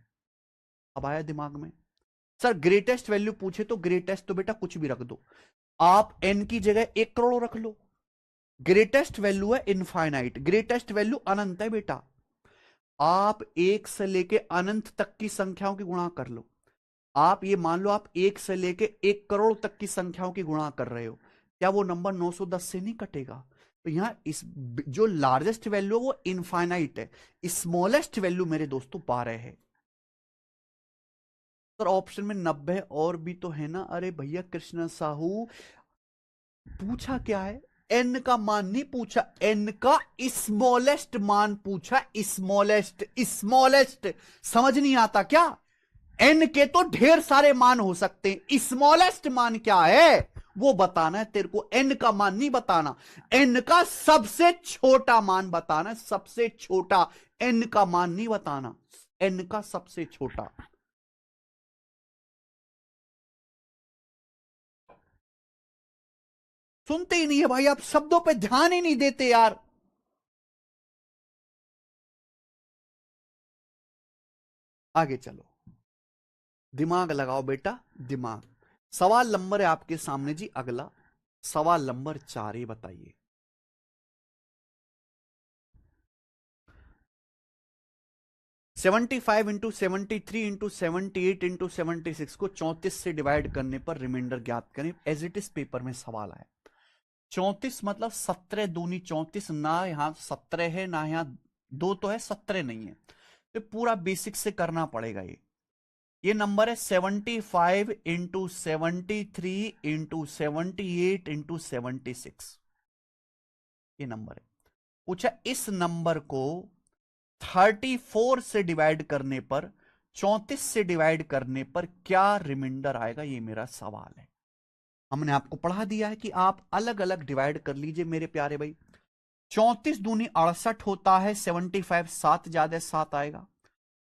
अब आया दिमाग में? सर ग्रेटेस्ट वैल्यू पूछे तो ग्रेटेस्ट तो बेटा कुछ भी रख दो, आप n की जगह 1 करोड़ रख लो। ग्रेटेस्ट वैल्यू है इनफाइनाइट, ग्रेटेस्ट वैल्यू अनंत है बेटा। आप एक से लेके अनंत तक की संख्याओं की गुणा कर लो। आप ये मान लो आप एक से लेके 1 करोड़ तक की संख्याओं की गुणा कर रहे हो, क्या वो नंबर 910 से नहीं कटेगा? तो यहां इस जो लार्जेस्ट वैल्यू है वो इनफाइनाइट है, स्मॉलेस्ट वैल्यू मेरे दोस्तों 12 है। सर ऑप्शन में 90 और भी तो है ना? अरे भैया कृष्ण साहू, पूछा क्या है? एन का मान नहीं पूछा, एन का स्मॉलेस्ट मान पूछा। स्मॉलेस्ट, स्मॉलेस्ट समझ नहीं आता क्या? एन के तो ढेर सारे मान हो सकते हैं, स्मॉलेस्ट मान क्या है वो बताना है तेरे को। एन का मान नहीं बताना, एन का सबसे छोटा मान बताना है, सबसे छोटा। एन का मान नहीं बताना, एन का सबसे छोटा। सुनते ही नहीं है भाई, आप शब्दों पे ध्यान ही नहीं देते यार। आगे चलो, दिमाग लगाओ बेटा, दिमाग। सवाल नंबर है आपके सामने जी अगला, सवाल नंबर 4, ये बताइए। 75 × 73 × 78 × 76 को 34 से डिवाइड करने पर रिमाइंडर ज्ञात करें। एज इट इज पेपर में सवाल आया। 34 मतलब 17 दूनी 34, ना यहां 17 है ना यहां 2 तो है, 17 नहीं है, तो पूरा बेसिक से करना पड़ेगा। ये नंबर है 75 × 73 × 78 × 76। ये नंबर है। पूछा इस नंबर को 34 से डिवाइड करने पर, 34 से डिवाइड करने पर क्या रिमाइंडर आएगा, ये मेरा सवाल है। हमने आपको पढ़ा दिया है कि आप अलग अलग डिवाइड कर लीजिए मेरे प्यारे भाई। 34 दूनी 68 होता है, 75 7 ज्यादा 7 आएगा।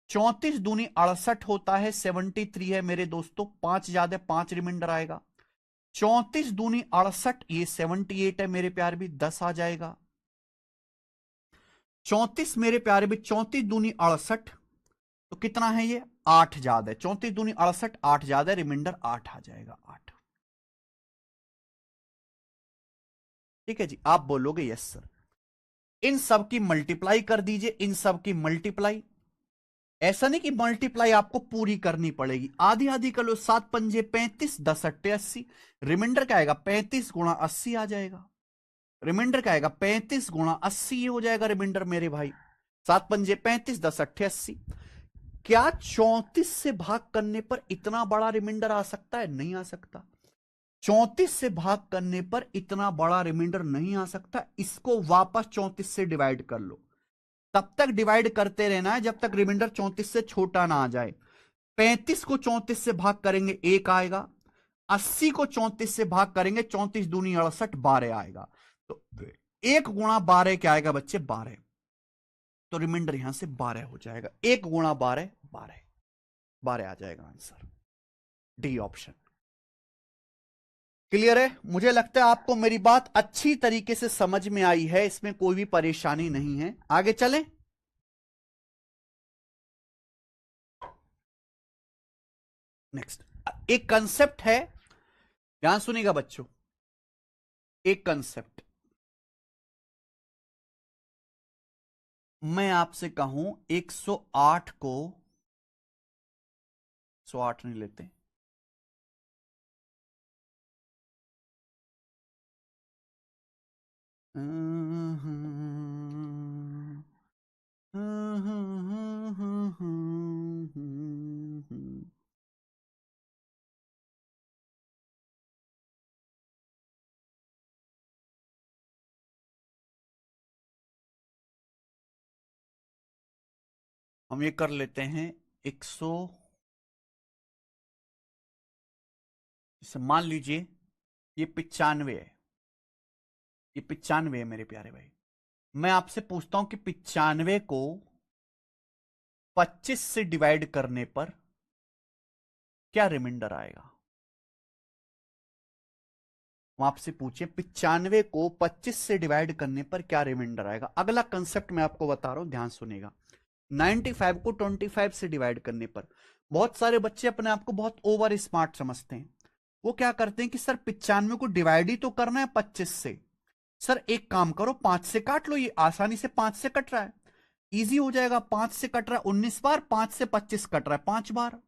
34 दूनी 68 होता है, 73 है मेरे दोस्तों, 5 ज्यादा 5 रिमाइंडर आएगा। 34 दूनी 68, ये 78 है मेरे प्यारे भी, 10 आ जाएगा। 34 मेरे प्यारे भी, 34 दूनी 68, तो कितना है ये? 8 ज्यादा है। 34 दूनी 68, 8 ज्यादा, रिमाइंडर 8 आ जाएगा, 8। ठीक है जी, आप बोलोगे यस सर। इन सब की मल्टीप्लाई कर दीजिए, इन सब की मल्टीप्लाई। ऐसा नहीं कि मल्टीप्लाई आपको पूरी करनी पड़ेगी, आधी आधी कर लो। 7 पंजे 35, 10 अट्टे 80, रिमाइंडर क्या आएगा? 35 × 80 आ जाएगा। रिमाइंडर क्या आएगा? 35 × 80 हो जाएगा रिमाइंडर मेरे भाई। 7 पंजे 35, 10 अट्ठे 80। क्या 34 से भाग करने पर इतना बड़ा रिमाइंडर आ सकता है? नहीं आ सकता। 34 से भाग करने पर इतना बड़ा रिमाइंडर नहीं आ सकता। इसको वापस 34 से डिवाइड कर लो, तब तक डिवाइड करते रहना है जब तक रिमाइंडर 34 से छोटा ना आ जाए। 35 को 34 से भाग करेंगे 1 आएगा, 80 को 34 से भाग करेंगे 34 दूनी 68, 12 आएगा। तो 1 × 12 क्या आएगा बच्चे? 12। तो रिमाइंडर यहां से 12 हो जाएगा। 1 × 12 12, 12 आ जाएगा आंसर, डी ऑप्शन। क्लियर है? मुझे लगता है आपको मेरी बात अच्छी तरीके से समझ में आई है, इसमें कोई भी परेशानी नहीं है। आगे चलें। नेक्स्ट एक कंसेप्ट है, ध्यान सुनिएगा बच्चों। एक कंसेप्ट मैं आपसे कहूं, 108 को 108 नहीं लेते, हम ये कर लेते हैं 100, जैसे मान लीजिए ये 95 है, ये 95 है मेरे प्यारे भाई। मैं आपसे पूछता हूं कि 95 को 25 से डिवाइड करने पर क्या रिमाइंडर आएगा। हम आपसे पूछे 95 को 25 से डिवाइड करने पर क्या रिमाइंडर आएगा। अगला कंसेप्ट मैं आपको बता रहा हूं, ध्यान सुनेगा। 95 को 25 से डिवाइड करने पर बहुत सारे बच्चे अपने आप को बहुत ओवर स्मार्ट समझते हैं। वो क्या करते हैं कि सर 95 को डिवाइड ही तो करना है 25 से। सर एक काम करो 5 से काट लो, ये आसानी से 5 से कट रहा है, इजी हो जाएगा। 5 से कट रहा है 19 बार, 5 से 25 कट रहा है 5 बार,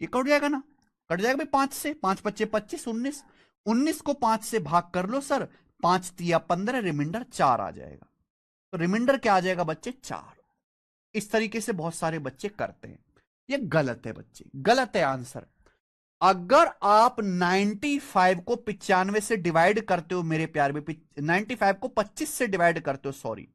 ये कट जाएगा ना, कट जाएगा भाई। 5 से 5 25 25 19, 19 को 5 से भाग कर लो सर, 5 तिया 15, रिमाइंडर 4 आ जाएगा। तो रिमाइंडर क्या आ जाएगा बच्चे, 4। इस तरीके से बहुत सारे बच्चे करते हैं, ये गलत है बच्चे, गलत है आंसर। अगर आप 95 को 95 से डिवाइड करते हो मेरे प्यार में, 95 को 25 से डिवाइड करते हो, सॉरी,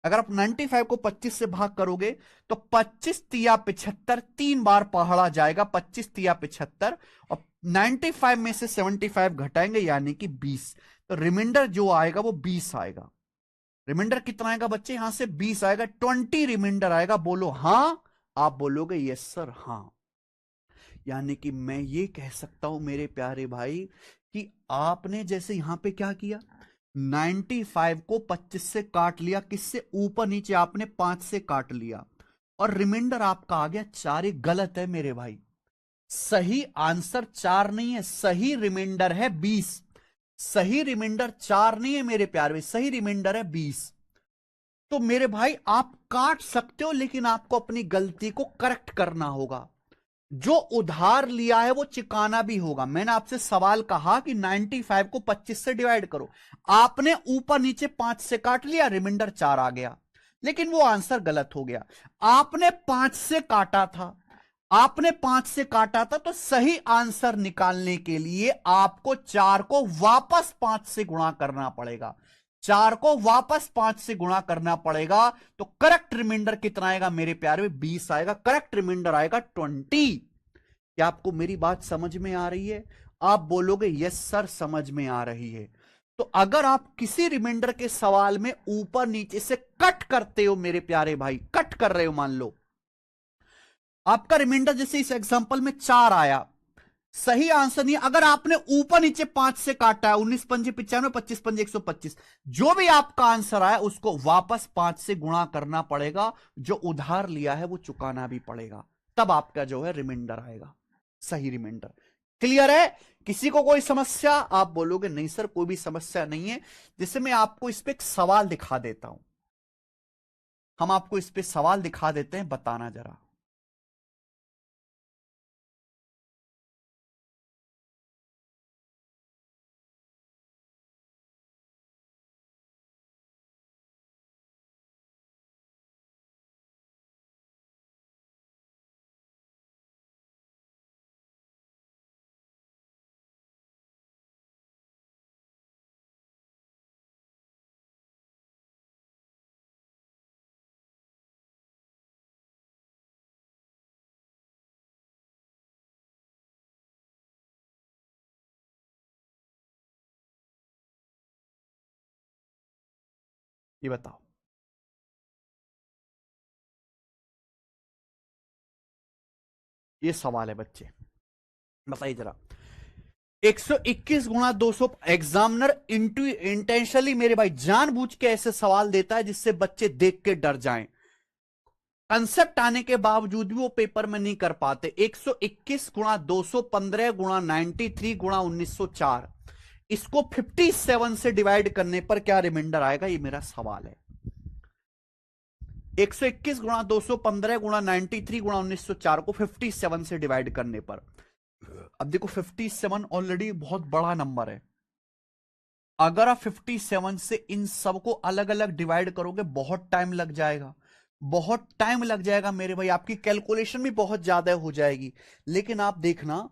अगर आप 95 को 25 से भाग करोगे तो 25 तिया 75, 3 बार पहाड़ा जाएगा, 25 तिया 75, और 95 में से 75 घटाएंगे यानी कि 20, तो रिमाइंडर जो आएगा वो 20 आएगा। रिमाइंडर कितना आएगा बच्चे, यहां से 20 आएगा, 20 रिमाइंडर आएगा। बोलो हां, आप बोलोगे यस सर हां। यानी कि मैं ये कह सकता हूं मेरे प्यारे भाई कि आपने जैसे यहां पे क्या किया, 95 को 25 से काट लिया, किससे, ऊपर नीचे आपने 5 से काट लिया, और रिमाइंडर आपका आ गया 4। ये गलत है मेरे भाई, सही आंसर 4 नहीं है, सही रिमाइंडर है 20। सही रिमाइंडर 4 नहीं है मेरे प्यारे भाई, सही रिमाइंडर है 20। तो मेरे भाई आप काट सकते हो, लेकिन आपको अपनी गलती को करेक्ट करना होगा। जो उधार लिया है वो चुकाना भी होगा। मैंने आपसे सवाल कहा कि 95 को 25 से डिवाइड करो, आपने ऊपर नीचे 5 से काट लिया, रिमाइंडर 4 आ गया, लेकिन वो आंसर गलत हो गया। आपने 5 से काटा था, आपने 5 से काटा था, तो सही आंसर निकालने के लिए आपको 4 को वापस 5 से गुणा करना पड़ेगा। 4 को वापस 5 से गुणा करना पड़ेगा, तो करेक्ट रिमाइंडर कितना आएगा मेरे प्यारे, 20 आएगा। करेक्ट रिमाइंडर आएगा 20। क्या आपको मेरी बात समझ में आ रही है? आप बोलोगे यस सर समझ में आ रही है। तो अगर आप किसी रिमाइंडर के सवाल में ऊपर नीचे से कट करते हो मेरे प्यारे भाई, कट कर रहे हो, मान लो आपका रिमाइंडर जैसे इस एग्जांपल में 4 आया, सही आंसर नहीं। अगर आपने ऊपर नीचे 5 से काटा है, 19 पंजे 95, 25 पंजे 125, जो भी आपका आंसर आया उसको वापस 5 से गुणा करना पड़ेगा, जो उधार लिया है वो चुकाना भी पड़ेगा, तब आपका जो है रिमाइंडर आएगा, सही रिमाइंडर। क्लियर है? किसी को कोई समस्या? आप बोलोगे नहीं सर कोई भी समस्या नहीं है। जैसे मैं आपको इस पे एक सवाल दिखा देता हूं, हम आपको इस पे सवाल दिखा देते हैं, बताना जरा। ये बताओ, ये सवाल है बच्चे, बताइए जरा। 121 गुणा 200, एग्जामिनर इंटेंशनली मेरे भाई जानबूझ के ऐसे सवाल देता है जिससे बच्चे देख के डर जाएं। कंसेप्ट आने के बावजूद भी वो पेपर में नहीं कर पाते। 121 गुणा 215 गुणा 93 गुणा 1904, इसको 57 से डिवाइड करने पर क्या रिमाइंडर आएगा, ये मेरा सवाल है। 121 गुणा 215 गुणा 93 गुणा 1904 को 57 से डिवाइड करने पर, अब देखो 57 ऑलरेडी बहुत बड़ा नंबर है। अगर आप 57 से इन सबको अलग अलग डिवाइड करोगे बहुत टाइम लग जाएगा, बहुत टाइम लग जाएगा मेरे भाई, आपकी कैलकुलेशन भी बहुत ज्यादा हो जाएगी। लेकिन आप देखना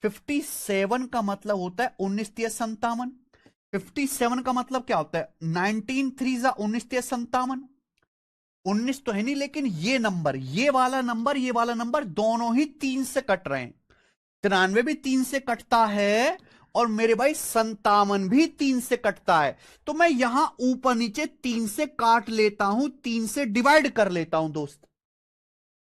57 का मतलब होता है 19 57। 57 का मतलब क्या होता है, 19 3 19 57। 19 तो है नहीं, लेकिन ये नंबर, ये वाला नंबर, ये वाला नंबर दोनों ही 3 से कट रहे हैं। 93 भी 3 से कटता है और मेरे भाई 57 भी 3 से कटता है। तो मैं यहां ऊपर नीचे 3 से काट लेता हूं, 3 से डिवाइड कर लेता हूं दोस्त,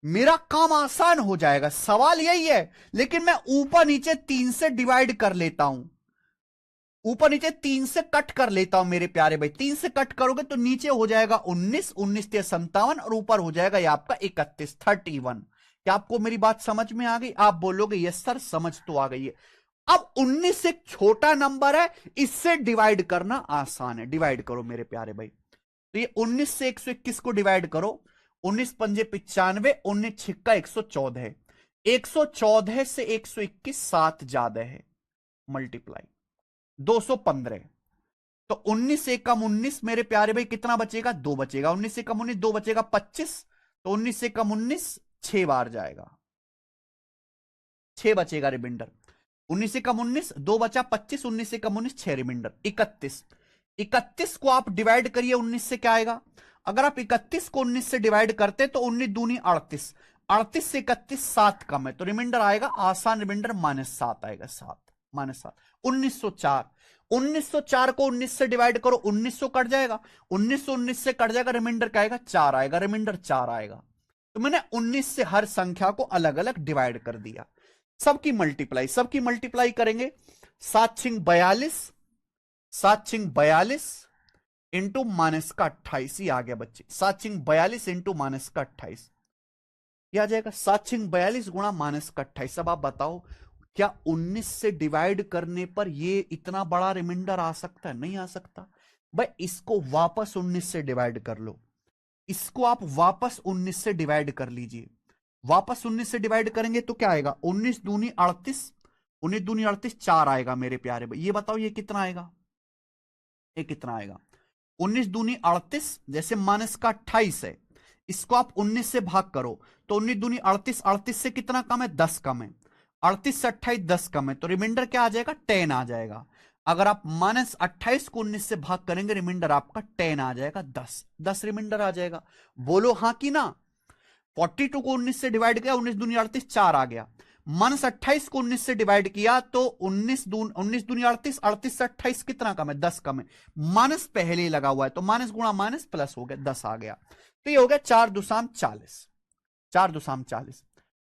मेरा काम आसान हो जाएगा। सवाल यही है, लेकिन मैं ऊपर नीचे 3 से डिवाइड कर लेता हूं, ऊपर नीचे 3 से कट कर लेता हूं मेरे प्यारे भाई। 3 से कट करोगे तो नीचे हो जाएगा 19, 19 से 57 और ऊपर हो जाएगा ये आपका 31, 31। क्या आपको मेरी बात समझ में आ गई? आप बोलोगे यस सर समझ तो आ गई है। अब 19 एक छोटा नंबर है, इससे डिवाइड करना आसान है। डिवाइड करो मेरे प्यारे भाई। तो ये 19 से 121 को डिवाइड करो। 19 पंजे 95, 19 छिक्का 114 है। 114 से 121 7 ज्यादा है, मल्टीप्लाई 215। तो 19 से कम 19 मेरे प्यारे भाई कितना बचेगा? 2 बचेगा। 19 से कम 19 2 बचेगा 25। तो 19 से कम 19 6 बार जाएगा, 6 बचेगा रिमाइंडर। 19 से कम 19 2 बचा 25, 19 से कम 19 6 रिमाइंडर 31। 31 को आप डिवाइड करिए 19 से, क्या आएगा? अगर आप 31 को 19 से डिवाइड करते तो 19 दूनी 38, 38 से 31 7 कम है, तो रिमाइंडर आएगा आसान रिमाइंडर -7 आएगा। 7 -7 1904। 1904 को 19 से डिवाइड करो, 1900 कट जाएगा, 1900 19 से कट जाएगा, रिमाइंडर क्या आएगा? 4 आएगा, रिमाइंडर 4 आएगा। तो मैंने 19 से हर संख्या को अलग अलग डिवाइड कर दिया। सबकी मल्टीप्लाई करेंगे। 7 छिंग 42, 7 छिंग 42 इंटू माइनस का 28, ही आ गया बच्चे। 7 छिंग 42 इंटू माइनस का 28 यह आ जाएगा। 7 छिंग 42 गुणा माइनस का 28। अब आप बताओ क्या 19 से डिवाइड करने पर ये इतना बड़ा रिमाइंडर आ सकता है? नहीं आ सकता भाई। इसको वापस 19 से डिवाइड कर लो, इसको आप वापस 19 से डिवाइड कर लीजिए। वापस 19 से डिवाइड करेंगे तो क्या आएगा? 19 दूनी 38, 19 दूनी 38 4 आएगा मेरे प्यारे भाई। ये बताओ ये कितना आएगा? ये कितना आएगा? 19 दूनी 38, जैसे माइनस का 28 है, इसको आप 19 से भाग करो तो 19 दूनी 38, 38 से कितना कम है? 10 कम है। 38 से 28 10 कम है, तो रिमाइंडर क्या आ जाएगा? 10 आ जाएगा। अगर आप -28 को 19 से भाग करेंगे, रिमाइंडर आपका 10 आ जाएगा, 10 10 रिमाइंडर आ जाएगा। बोलो हाँ कि ना? 42 को 19 से डिवाइड किया, 19 दूनी 38 4 आ गया। -28 को 19 से डिवाइड किया तो 19 दूनी 38, 38 से 28 कितना कम है? 10 कम है। माइनस पहले ही लगा हुआ है, तो माइनस गुणा माइनस प्लस हो गया, 10 आ गया। तो ये हो गया 4 दुसाम 40, 4 दुसाम 40।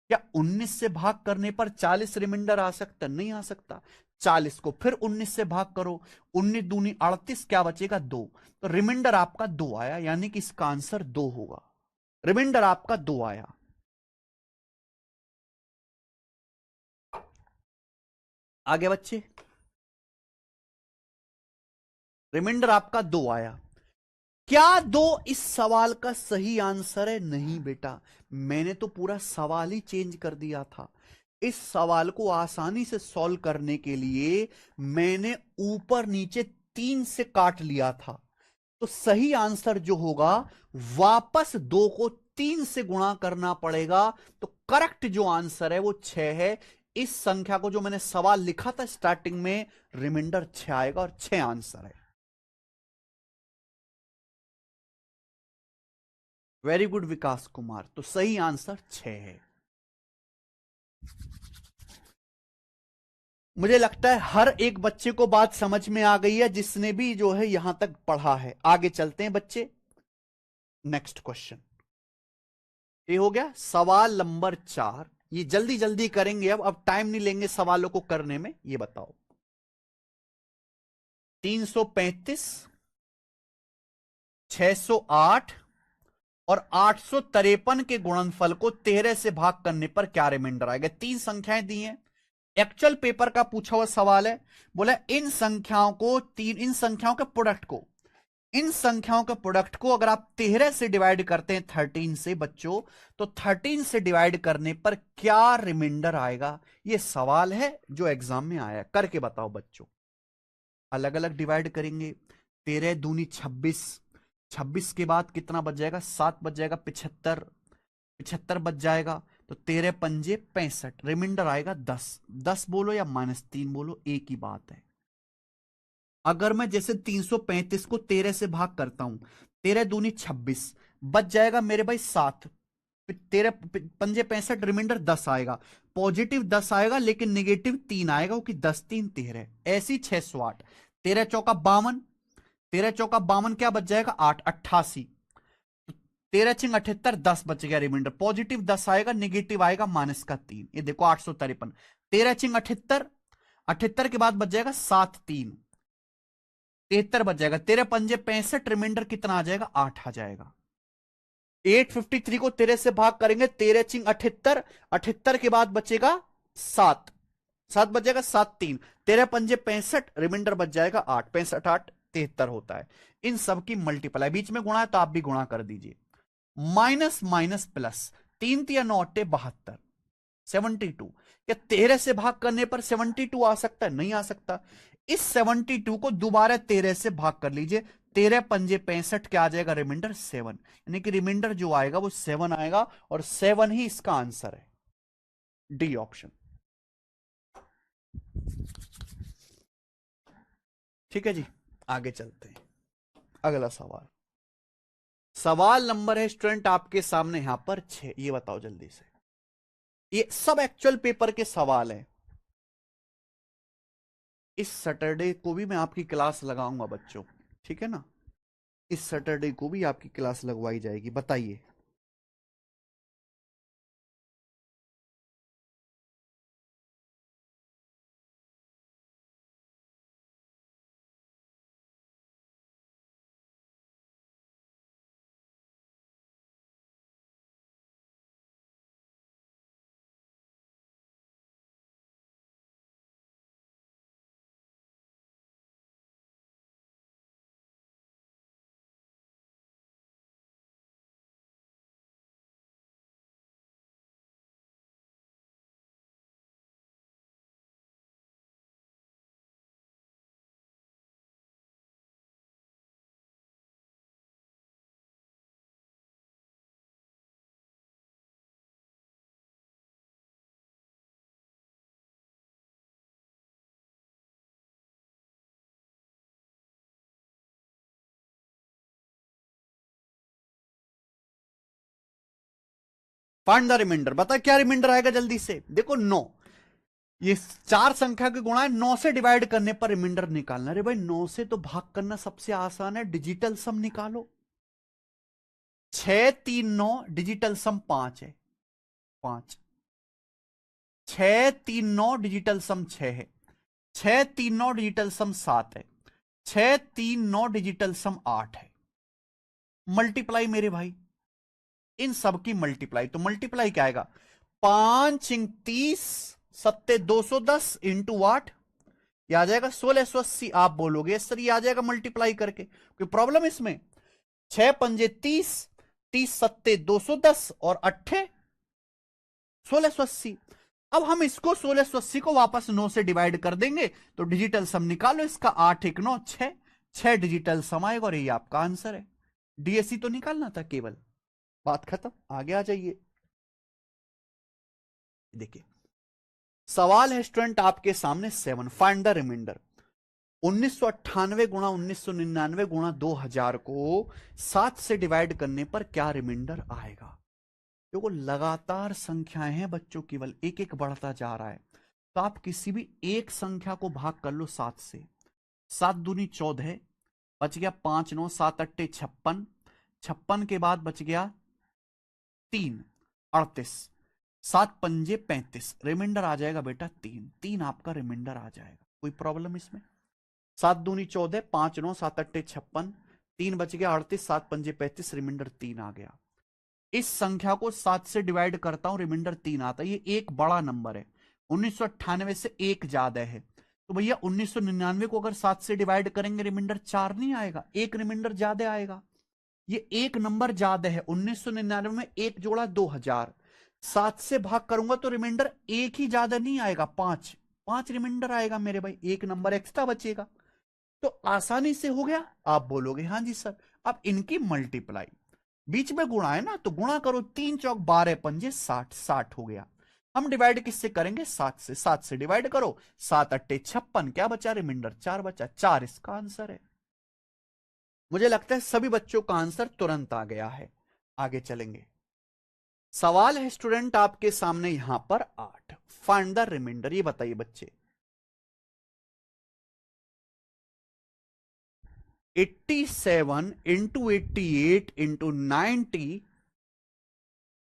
क्या 19 से भाग करने पर 40 रिमाइंडर आ सकता? नहीं आ सकता। 40 को फिर 19 से भाग करो, 19 दूनी 38, क्या बचेगा? 2। तो रिमाइंडर आपका 2 आया, यानी कि इसका आंसर 2 होगा। रिमाइंडर आपका 2 आया। आगे बच्चे, रिमाइंडर आपका 2 आया। क्या 2 इस सवाल का सही आंसर है? नहीं बेटा, मैंने तो पूरा सवाल ही चेंज कर दिया था। इस सवाल को आसानी से सॉल्व करने के लिए मैंने ऊपर नीचे 3 से काट लिया था। तो सही आंसर जो होगा, वापस 2 को 3 से गुणा करना पड़ेगा। तो करेक्ट जो आंसर है वो 6 है। इस संख्या को जो मैंने सवाल लिखा था स्टार्टिंग में, रिमाइंडर 6 आएगा और 6 आंसर है। वेरी गुड विकास कुमार, तो सही आंसर 6 है। मुझे लगता है हर एक बच्चे को बात समझ में आ गई है, जिसने भी जो है यहां तक पढ़ा है। आगे चलते हैं बच्चे, नेक्स्ट क्वेश्चन। ये हो गया सवाल नंबर 4। ये जल्दी जल्दी करेंगे, अब टाइम नहीं लेंगे सवालों को करने में। ये बताओ 335, 608 और 853 के गुणनफल को 13 से भाग करने पर क्या रिमाइंडर आएगा? 3 संख्याएं दी हैं, एक्चुअल पेपर का पूछा हुआ सवाल है। बोला इन संख्याओं को इन संख्याओं के प्रोडक्ट को, इन संख्याओं के प्रोडक्ट को अगर आप 13 से डिवाइड करते हैं 13 से बच्चों, तो 13 से डिवाइड करने पर क्या रिमाइंडर आएगा? यह सवाल है जो एग्जाम में आया है। करके बताओ बच्चों। अलग अलग डिवाइड करेंगे। 13 दूनी 26, 26 के बाद कितना बच जाएगा? 7 बच जाएगा, 75, 75 बच जाएगा। तो 13 पंजे 65, रिमाइंडर आएगा 10। 10 बोलो या -3 बोलो, एक ही बात है। अगर मैं जैसे 335 को 13 से भाग करता हूं, 13 दूनी 26, बच जाएगा मेरे भाई 7, तेरह पंजे 65, रिमाइंडर 10 आएगा। पॉजिटिव 10 आएगा लेकिन निगेटिव 3 आएगा, क्योंकि 10 3 13, ऐसी 608। 13 चौका 52, 13 चौका 52, क्या बच जाएगा 8, 88। 13 छिंग 78, 10 बच गया रिमाइंडर। पॉजिटिव 10 आएगा, निगेटिव आएगा -3, ये देखो 853। 13 छिंग 78, 78 के बाद बच जाएगा 7 3, 73 बच जाएगा। 13 पंजे 65, रिमाइंडर कितना आ जाएगा 8 आ जाएगा। 853 को 13 से भाग करेंगे, 13 छिंग 78, 78 के बाद बचेगा 7, 7 बचेगा 7 3, 13 पंजे 65, रिमाइंडर बच जाएगा 8, 65 8 73 होता है। इन सब की मल्टीप्लाई, बीच में गुणा है तो आप भी गुणा कर दीजिए। माइनस माइनस प्लस, 3 तिया 9 8 72, 72। क्या 13 से भाग करने पर 72 आ सकता है? नहीं आ सकता। इस 72 को दोबारा 13 से भाग कर लीजिए, 13 पंजे 65, क्या आ जाएगा रिमाइंडर 7, यानी कि रिमाइंडर जो आएगा वो 7 आएगा, और 7 ही इसका आंसर है, डी ऑप्शन। ठीक है जी, आगे चलते हैं। अगला सवाल, सवाल नंबर है स्टूडेंट आपके सामने यहां पर 6। ये बताओ जल्दी से, ये सब एक्चुअल पेपर के सवाल हैं। इस सैटरडे को भी मैं आपकी क्लास लगाऊंगा बच्चों, ठीक है ना? इस सैटरडे को भी आपकी क्लास लगवाई जाएगी। बताइए, फाइंड द रिमाइंडर। बता क्या रिमाइंडर आएगा जल्दी से। देखो 9, ये 4 संख्या के गुणा है, 9 से डिवाइड करने पर रिमाइंडर निकालना। अरे भाई 9 से तो भाग करना सबसे आसान है, डिजिटल सम निकालो। 6 3 9, डिजिटल सम 5 है, 5। 6 3 9, डिजिटल सम 6 है। 6 3 9, डिजिटल सम 7 है। 6 3 9, डिजिटल सम 8 है। मल्टीप्लाई मेरे भाई, इन सब की मल्टीप्लाई, तो मल्टीप्लाई क्या आएगा, 5 इंग 30 सत्ते 210 इंटू 8, यह आ जाएगा 1680। आप बोलोगे सर ये आ जाएगा मल्टीप्लाई करके, कोई प्रॉब्लम इसमें? 6 पंजे 30, 30 सत्ते 210 और 8 1680। अब हम इसको 1680 को वापस 9 से डिवाइड कर देंगे, तो डिजिटल सम निकालो इसका, 8 1 9 6, 6 डिजिटल सम आएगा, और ये आपका आंसर है। डीएससी तो निकालना था केवल, बात खत्म। आगे आ जाइए, देखिए सवाल है स्टूडेंट आपके सामने 7, फाइंड द रिमाइंडर। 1998 गुणा 1999 गुणा 2000 को 7 से डिवाइड करने पर क्या रिमाइंडर आएगा? देखो लगातार संख्याएं हैं बच्चों, केवल एक एक बढ़ता जा रहा है, तो आप किसी भी एक संख्या को भाग कर लो 7 से। 7 दूनी 14, बच गया 5 9 7 8 56, 56 के बाद बच गया 3 38, 7 पंजे 35, रिमाइंडर आ जाएगा बेटा 3, 3 आपका रिमाइंडर आ जाएगा। कोई प्रॉब्लम इसमें? 7 दूनी 14, 5 9 7 8 56, 3 बच गया 38, 7 पंजे 35, रिमाइंडर 3 आ गया। इस संख्या को 7 से डिवाइड करता हूं, रिमाइंडर 3 आता है। ये एक बड़ा नंबर है, 1998 से एक ज्यादा है, तो भैया 1999 को अगर 7 से डिवाइड करेंगे रिमाइंडर 4 नहीं आएगा, एक रिमाइंडर ज्यादा आएगा। ये एक नंबर ज्यादा है, 1999 में एक जोड़ा 2000, 7 से भाग करूंगा तो रिमाइंडर एक ही ज्यादा नहीं आएगा, 5 5 रिमाइंडर आएगा मेरे भाई, एक नंबर एक्स्ट्रा बचेगा। तो आसानी से हो गया। आप बोलोगे हाँ जी सर, अब इनकी मल्टीप्लाई, बीच में गुणा है ना, तो गुणा करो, 3 चौक 12 पंजे 60, 60 हो गया। हम डिवाइड किससे करेंगे? 7 से, 7 से डिवाइड करो, 7 अट्टे 56, क्या बचा रिमाइंडर 4 बचा, 4 इसका आंसर है। मुझे लगता है सभी बच्चों का आंसर तुरंत आ गया है। आगे चलेंगे। सवाल है स्टूडेंट आपके सामने यहां पर 8, फाइंड द रिमाइंडर। ये बताइए बच्चे, 87 into 88 into 90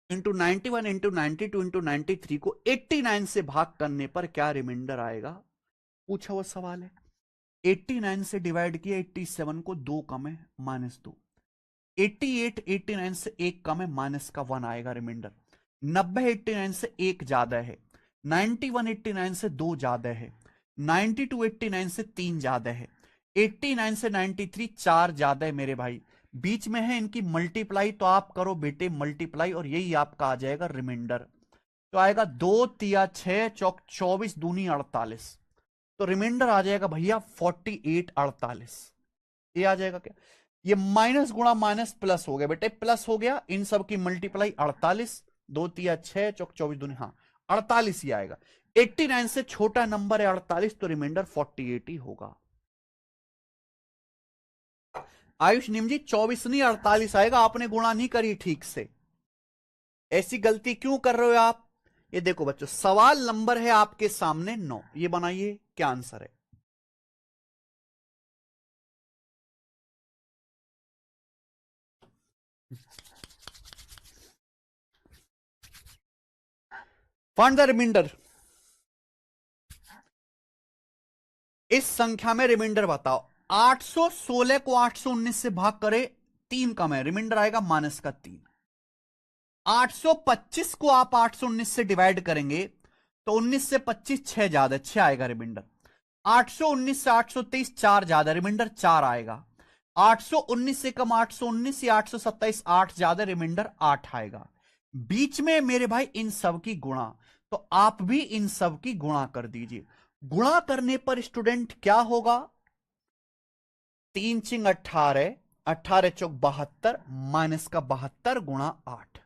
into 91 into 92 into 93 को 89 से भाग करने पर क्या रिमाइंडर आएगा, पूछा हुआ सवाल है। 89 से डिवाइड किया, 87 को 2 कम है -2, 88 89 से 1 कम है -1 आएगा रिमाइंडर। 90 89 से 1 ज्यादा है, 91 89 से 2 ज्यादा है, 92 89 से 3 ज्यादा है, 89 से 93 4 ज्यादा है मेरे भाई। बीच में है इनकी मल्टीप्लाई, तो आप करो बेटे मल्टीप्लाई और यही आपका आ जाएगा रिमाइंडर। तो आएगा 2 तिया 6 चौक 24 दूनी 48, तो रिमाइंडर आ जाएगा भैया 48 48। ये आ जाएगा क्या, ये माइनस गुणा माइनस प्लस हो गया बेटे, प्लस हो गया, इन सब की मल्टीप्लाई 48, 2 तिया 6 चौक 24 दूनी, हाँ 48 ही आएगा। 89 से छोटा नंबर है 48, तो रिमाइंडर 48 ही होगा। आयुष निम जी 24 नहीं 48 आएगा, आपने गुणा नहीं करी ठीक से। ऐसी गलती क्यों कर रहे हो आप। ये देखो बच्चों, सवाल नंबर है आपके सामने 9, ये बनाइए क्या आंसर है। Find the remainder. इस संख्या में रिमाइंडर बताओ। 816 को 819 से भाग करे, 3 कम है, रिमाइंडर आएगा -3। 825 को आप 819 से डिवाइड करेंगे तो 19 से 25 6 ज्यादा, 6 आएगा रिमाइंडर। 819 से 823 4 ज्यादा, रिमाइंडर 4 आएगा। 819 से कम 819 या 827 8 ज्यादा, रिमाइंडर 8 आएगा। बीच में मेरे भाई इन सब की गुणा, तो आप भी इन सब की गुणा कर दीजिए। गुणा करने पर स्टूडेंट क्या होगा, 3 चिंग 18, 18 चौक 72 माइनस का 72 गुणा 8,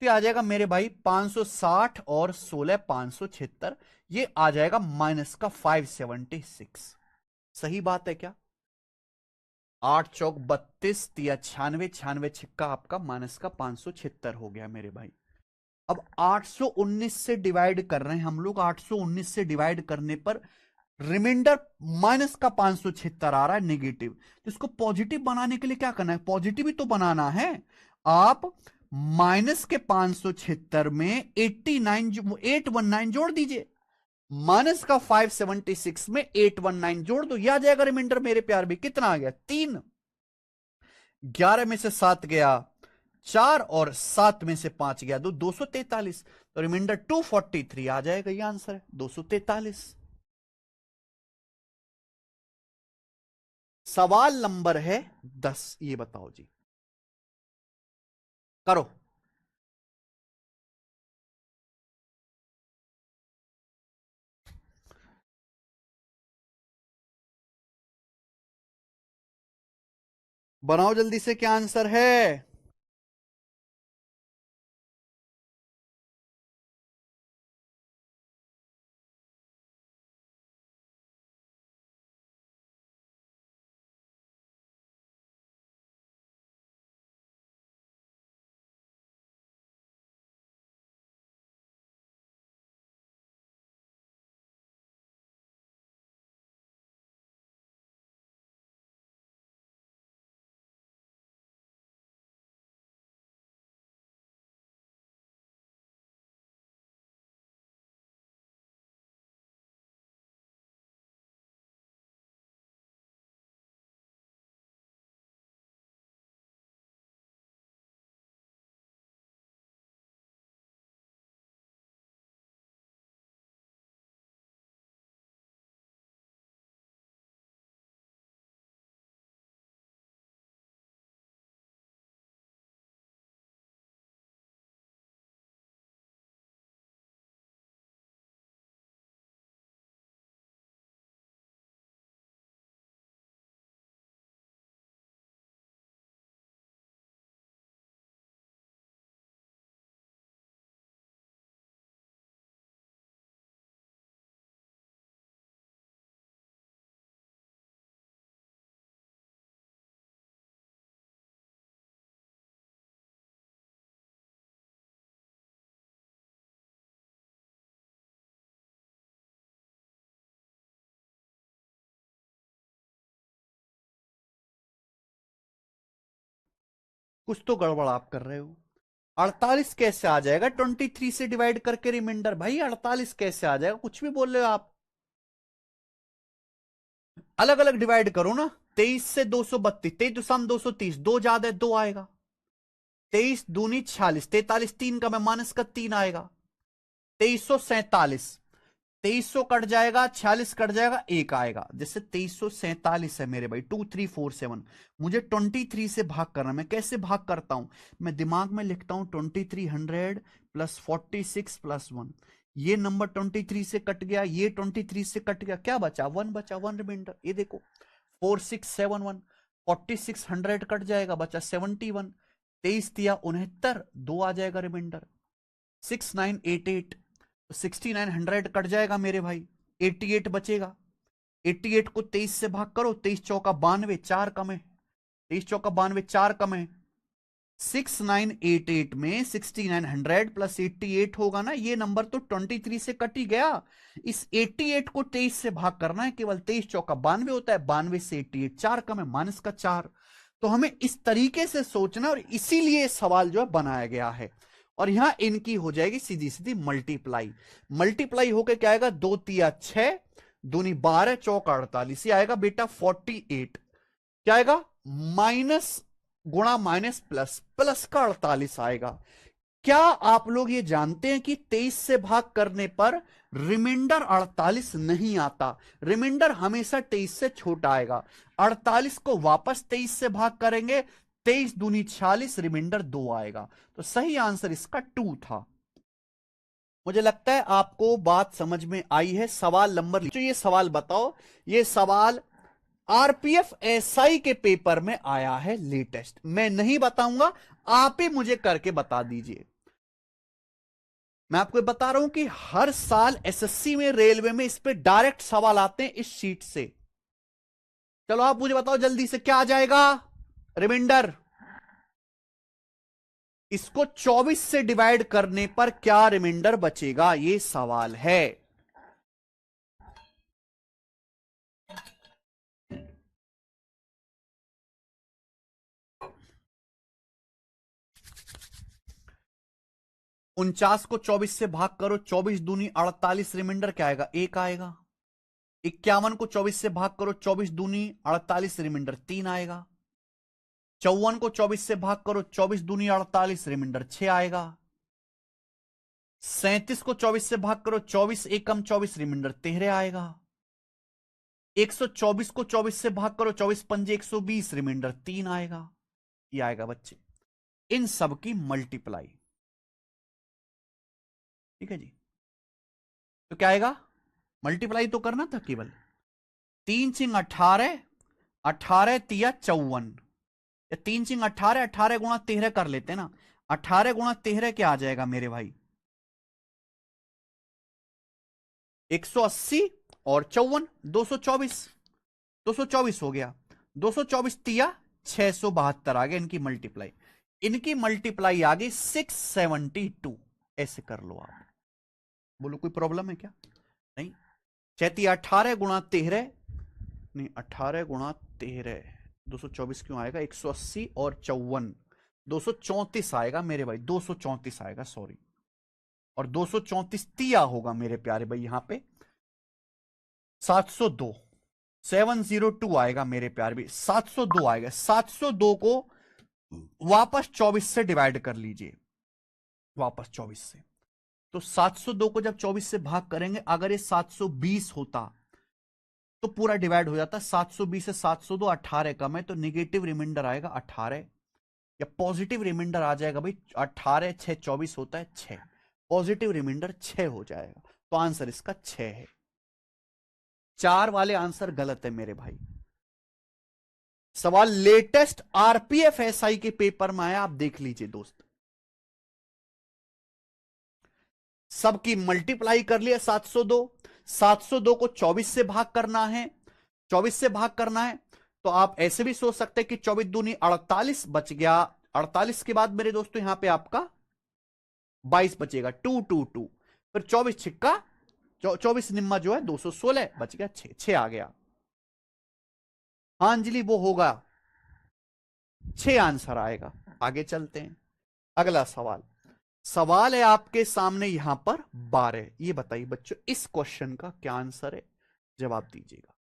तो आ जाएगा मेरे भाई 560 और 16 576, ये आ जाएगा माइनस का 576। सही बात है क्या, 8 चौक 32 तिया 96, 96 छिक्का आपका माइनस का 576 हो गया मेरे भाई। अब 819 से डिवाइड कर रहे हैं हम लोग, 819 से डिवाइड करने पर रिमाइंडर माइनस का 576 आ रहा है नेगेटिव, तो इसको पॉजिटिव बनाने के लिए क्या करना है, पॉजिटिव ही तो बनाना है। आप माइनस के 576 में 819 जोड़ दीजिए, माइनस का 576 में 819 जोड़ दो, यह आ जाएगा रिमाइंडर मेरे प्यार भी। कितना आ गया 3, 11 में से 7 गया 4 और 7 में से 5 गया 2, 243, तो रिमाइंडर 243 आ जाएगा, ये आंसर है 243। सवाल नंबर है 10, ये बताओ जी, करो। बनाओ जल्दी से, क्या आंसर है। कुछ तो गड़बड़ आप कर रहे हो। 48 कैसे आ जाएगा 23 से डिवाइड करके रिमाइंडर? भाई 48 कैसे आ जाएगा, कुछ भी बोल रहे हो आप। अलग अलग डिवाइड करो ना। 23 से 232, 23 दुसाम 230, दो ज्यादा है, दो आएगा। 23 दूनी 46, 43 तीन का मैं माइनस का 3 आएगा। 2347, 2300 कट जाएगा, 46 कट जाएगा, एक आएगा। जैसे 2347 है मेरे भाई, 2347। मुझे 23 से भाग करना, मैं कैसे भाग करता हूं? मैं दिमाग में लिखता हूं 2300 प्लस 46 प्लस 1। ये नंबर 23 से कट गया, ये 23 से कट गया, क्या बचा? 1 बचा, 1 रिमाइंडर। ये देखो 4671, 4600 कट जाएगा, बचा 71। 23 दिया 69, 2 आ जाएगा रिमाइंडर। 6988, 6900 कट जाएगा मेरे भाई, 88 बचेगा। 88 को 23 से भाग करो, 23 चौका 92, 4 कम है। 23 चौका 92, 4 कम है। 6988 में 6900 प्लस 88 होगा ना, ये नंबर तो 23 से कट ही गया। इस 88 को 23 से भाग करना है केवल। 23 चौका 92 होता है, 92 से 88 4 कम है, माइनस का 4। तो हमें इस तरीके से सोचना, और इसीलिए सवाल जो है बनाया गया है। और यहां इनकी हो जाएगी सीधी सीधी मल्टीप्लाई। मल्टीप्लाई होकर क्या आएगा? 2 तिया 6, दूनी 12, चौका 48, ये आएगा बेटा 48। क्या आएगा? माइनस गुणा माइनस प्लस, प्लस का 48 आएगा। क्या आप लोग ये जानते हैं कि 23 से भाग करने पर रिमाइंडर 48 नहीं आता? रिमाइंडर हमेशा 23 से छोटा आएगा। 48 को वापस 23 से भाग करेंगे, 23 दूनी 46, रिमाइंडर 2 आएगा। तो सही आंसर इसका 2 था। मुझे लगता है आपको बात समझ में आई है। सवाल नंबर, ये सवाल बताओ, ये सवाल आरपीएफ एसआई के पेपर में आया है लेटेस्ट। मैं नहीं बताऊंगा, आप ही मुझे करके बता दीजिए। मैं आपको बता रहा हूं कि हर साल एसएससी में, रेलवे में इस पे डायरेक्ट सवाल आते हैं इस शीट से। चलो आप मुझे बताओ जल्दी से, क्या आ जाएगा रिमाइंडर? इसको 24 से डिवाइड करने पर क्या रिमाइंडर बचेगा, ये सवाल है। उनचास को 24 से भाग करो, 24 दूनी 48, रिमाइंडर क्या आएगा? एक आएगा। 51 को 24 से भाग करो, 24 दूनी 48, रिमाइंडर 3 आएगा। 54 को 24 से भाग करो, 24 दूनी 48, रिमाइंडर 6 आएगा। 37 को 24 से भाग करो, 24 एकम 24, रिमाइंडर 13 आएगा। 124 को 24 से भाग करो, 24 पंजे 120, रिमाइंडर 3 आएगा। ये आएगा बच्चे, इन सब की मल्टीप्लाई। ठीक है जी। तो क्या आएगा? मल्टीप्लाई तो करना था केवल। 3 चिंग 18, 18 तिया 54, 3 चिंग 18, 18 गुणा 13 कर लेते ना। 18 गुणा 13 क्या आ जाएगा मेरे भाई? 180 और 54, 224, 224 हो गया। 224 तिया 672 आ गया। इनकी मल्टीप्लाई, इनकी मल्टीप्लाई आ गई 672। ऐसे कर लो आप। बोलो कोई प्रॉब्लम है क्या? नहीं। 18 गुणा 13, नहीं 18 गुणा 13, 224 क्यों आएगा? 180 और 54, 234 आएगा मेरे भाई, 234 आएगा, सॉरी। और 234 तिया होगा मेरे प्यारे भाई यहां पे 702, 702 आएगा मेरे प्यारे भाई, 702 आएगा। 702 को वापस 24 से डिवाइड कर लीजिए, वापस 24 से। तो 702 को जब 24 से भाग करेंगे, अगर ये 720 होता तो पूरा डिवाइड हो जाता। 720 से 702, 18 कम है तो निगेटिव रिमाइंडर आएगा 18, या पॉजिटिव रिमाइंडर आ जाएगा भाई 18, 6 24 होता है 6, पॉजिटिव रिमाइंडर 6 हो जाएगा। तो आंसर इसका 6 है। 4 वाले आंसर गलत है मेरे भाई। सवाल लेटेस्ट आरपीएफ एसआई के पेपर में आया, आप देख लीजिए दोस्त। सबकी मल्टीप्लाई कर लिया 702, 702 को 24 से भाग करना है, 24 से भाग करना है। तो आप ऐसे भी सोच सकते हैं कि 24 दूनी 48 बच गया। 48 के बाद मेरे दोस्तों यहां पे आपका 22 बचेगा, 222। फिर 24 छिक्का 24 निम्मा जो है 216 बच गया, 6 आ गया। हाँ अंजलि वो होगा 6 आंसर आएगा। आगे चलते हैं। अगला सवाल, सवाल है आपके सामने यहां पर 12। ये बताइए बच्चों, इस क्वेश्चन का क्या आंसर है, जवाब दीजिएगा।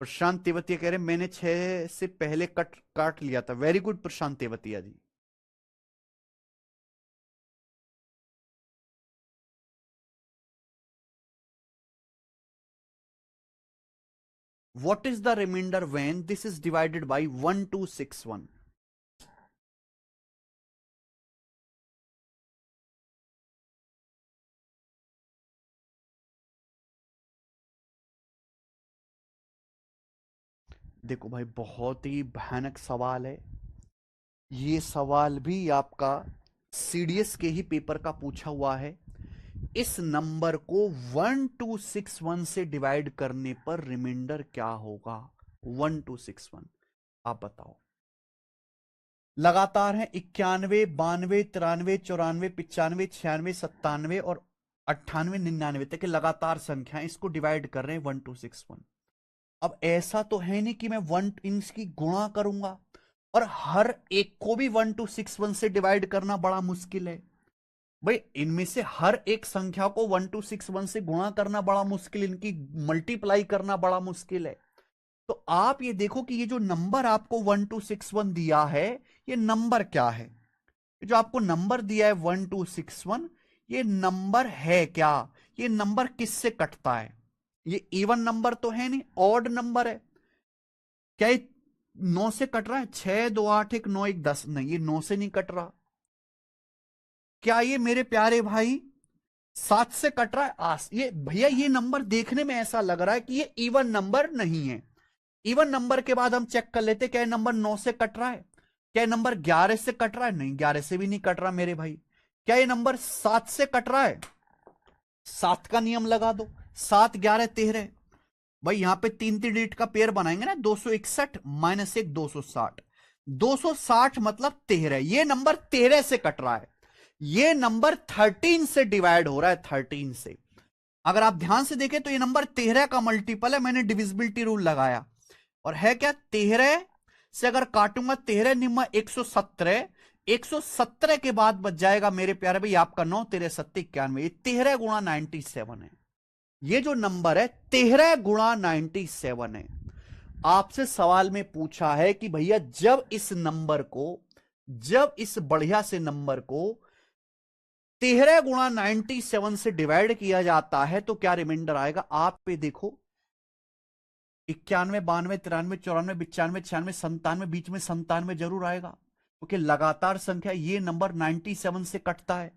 प्रशांत तेवतिया कह रहे मैंने 6 से पहले कट काट लिया था। Very good Prashant Tevatia ji. What is the remainder when this is divided by 1261? देखो भाई, बहुत ही भयानक सवाल है। ये सवाल भी आपका सीडीएस के ही पेपर का पूछा हुआ है। इस नंबर को 1261 से डिवाइड करने पर रिमाइंडर क्या होगा? 1261, आप बताओ। लगातार है 91, 92, 93, 94, 95, 96, 97 और 98, 99 तक के लगातार संख्या, इसको डिवाइड कर रहे हैं 1261। अब ऐसा तो है नहीं कि मैं वन इनकी गुणा करूंगा और हर एक को भी 1261 से डिवाइड करना बड़ा मुश्किल है। भाई इनमें से हर एक संख्या को 1261 से गुणा करना बड़ा मुश्किल, इनकी मल्टीप्लाई करना बड़ा मुश्किल है। तो आप ये देखो कि ये जो नंबर आपको 1261 दिया है, ये नंबर क्या है? जो आपको नंबर दिया है 1261, ये नंबर है क्या? ये नंबर किससे कटता है? ये इवन नंबर तो है नहीं, ऑड नंबर है। क्या ये 9 से कट रहा है? 6 2 8 1 9 1 10? नहीं, ये 9 से नहीं कट रहा। क्या ये मेरे प्यारे भाई 7 से कट रहा है? ये भैया, ये नंबर देखने में ऐसा लग रहा है कि ये इवन नंबर नहीं है। इवन नंबर के बाद हम चेक कर लेते, क्या नंबर 9 से कट रहा है? क्या नंबर 11 से कट रहा है? नहीं, 11 से भी नहीं कट रहा मेरे भाई। क्या ये नंबर 7 से कट रहा है? 7 का नियम लगा दो, 7 11 13। भाई यहां पे 3 3 डिजिट का पेयर बनाएंगे ना, 261 माइनस 1 260। 260 मतलब 13। ये नंबर 13 से कट रहा है। ये नंबर 13 से डिवाइड हो रहा है, 13 से। अगर आप ध्यान से देखें तो ये नंबर 13 का मल्टीपल है। मैंने डिविजिबिलिटी रूल लगाया और है क्या, 13 से अगर काटूंगा 13 निम्मा 117, 117 के बाद बच जाएगा मेरे प्यारे भाई आपका 9 13 सत्ते 91। ये 13 गुणा 97 है। ये जो नंबर है 13 गुणा 97 है। आपसे सवाल में पूछा है कि भैया जब इस नंबर को, जब इस बढ़िया से नंबर को 13 गुणा 97 से डिवाइड किया जाता है तो क्या रिमाइंडर आएगा? आप पे देखो, 91 92 93 94 95 96 97, बीच में 97 जरूर आएगा, क्योंकि लगातार संख्या ये नंबर 97 से कटता है।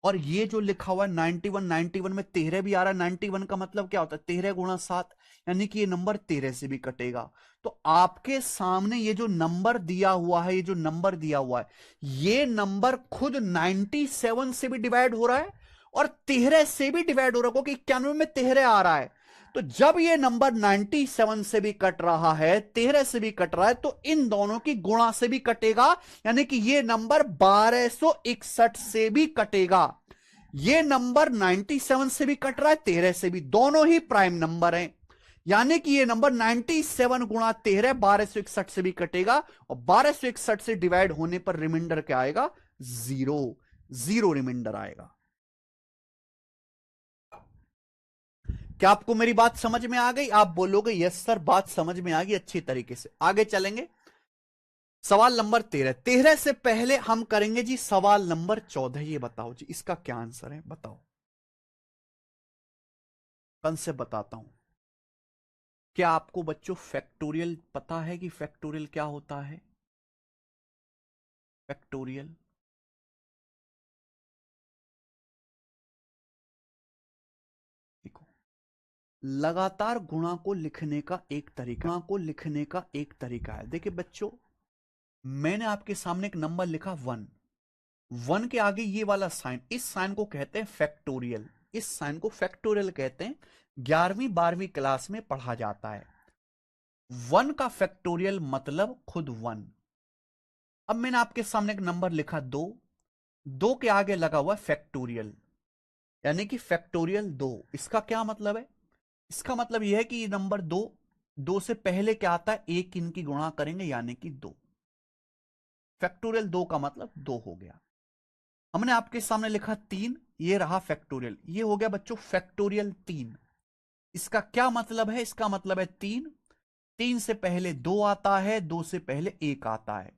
और ये जो लिखा हुआ है 91, 91 में 13 भी आ रहा है। 91 का मतलब क्या होता है? 13 गुणा 7, यानी कि ये नंबर 13 से भी कटेगा। तो आपके सामने ये जो नंबर दिया हुआ है, ये जो नंबर दिया हुआ है, ये नंबर खुद 97 से भी डिवाइड हो रहा है और 13 से भी डिवाइड हो रहा है, क्योंकि 91 में 13 आ रहा है। तो जब ये नंबर 97 से भी कट रहा है, 13 से भी कट रहा है, तो इन दोनों की गुणा से भी कटेगा, यानी कि ये नंबर 1261 से भी कटेगा। ये नंबर 97 से भी कट रहा है, 13 से भी, दोनों ही प्राइम नंबर हैं। यानी कि ये नंबर 97 गुणा 13 1261 से भी कटेगा और 1261 से डिवाइड होने पर रिमाइंडर क्या आएगा? 0। 0 रिमाइंडर आएगा। क्या आपको मेरी बात समझ में आ गई? आप बोलोगे यस सर, बात समझ में आ गई अच्छी तरीके से। आगे चलेंगे, सवाल नंबर 13। 13 से पहले हम करेंगे जी सवाल नंबर 14। ये बताओ जी, इसका क्या आंसर है? बताओ, कंसेप्ट बताता हूं। क्या आपको बच्चों फैक्टोरियल पता है कि फैक्टोरियल क्या होता है? फैक्टोरियल, देखो, लगातार गुणा को लिखने का एक तरीका, गुणा को लिखने का एक तरीका है। देखिए बच्चों, मैंने आपके सामने एक नंबर लिखा 1, 1 के आगे ये वाला साइन, इस साइन को कहते हैं फैक्टोरियल। इस साइन को फैक्टोरियल कहते हैं, 11वीं 12वीं क्लास में पढ़ा जाता है। 1 का फैक्टोरियल मतलब खुद 1। अब मैंने आपके सामने एक नंबर लिखा 2, 2 के आगे लगा हुआ फैक्टोरियल, यानी कि फैक्टोरियल 2। इसका क्या मतलब है? इसका मतलब यह है कि ये नंबर 2, 2 से पहले क्या आता है, एक इनकी गुणा करेंगे यानी कि 2। फैक्टोरियल 2 का मतलब 2 हो गया। हमने आपके सामने लिखा 3, ये रहा फैक्टोरियल, ये हो गया बच्चों फैक्टोरियल 3। इसका क्या मतलब है? इसका मतलब है 3, 3 से पहले 2 आता है, 2 से पहले 1 आता है,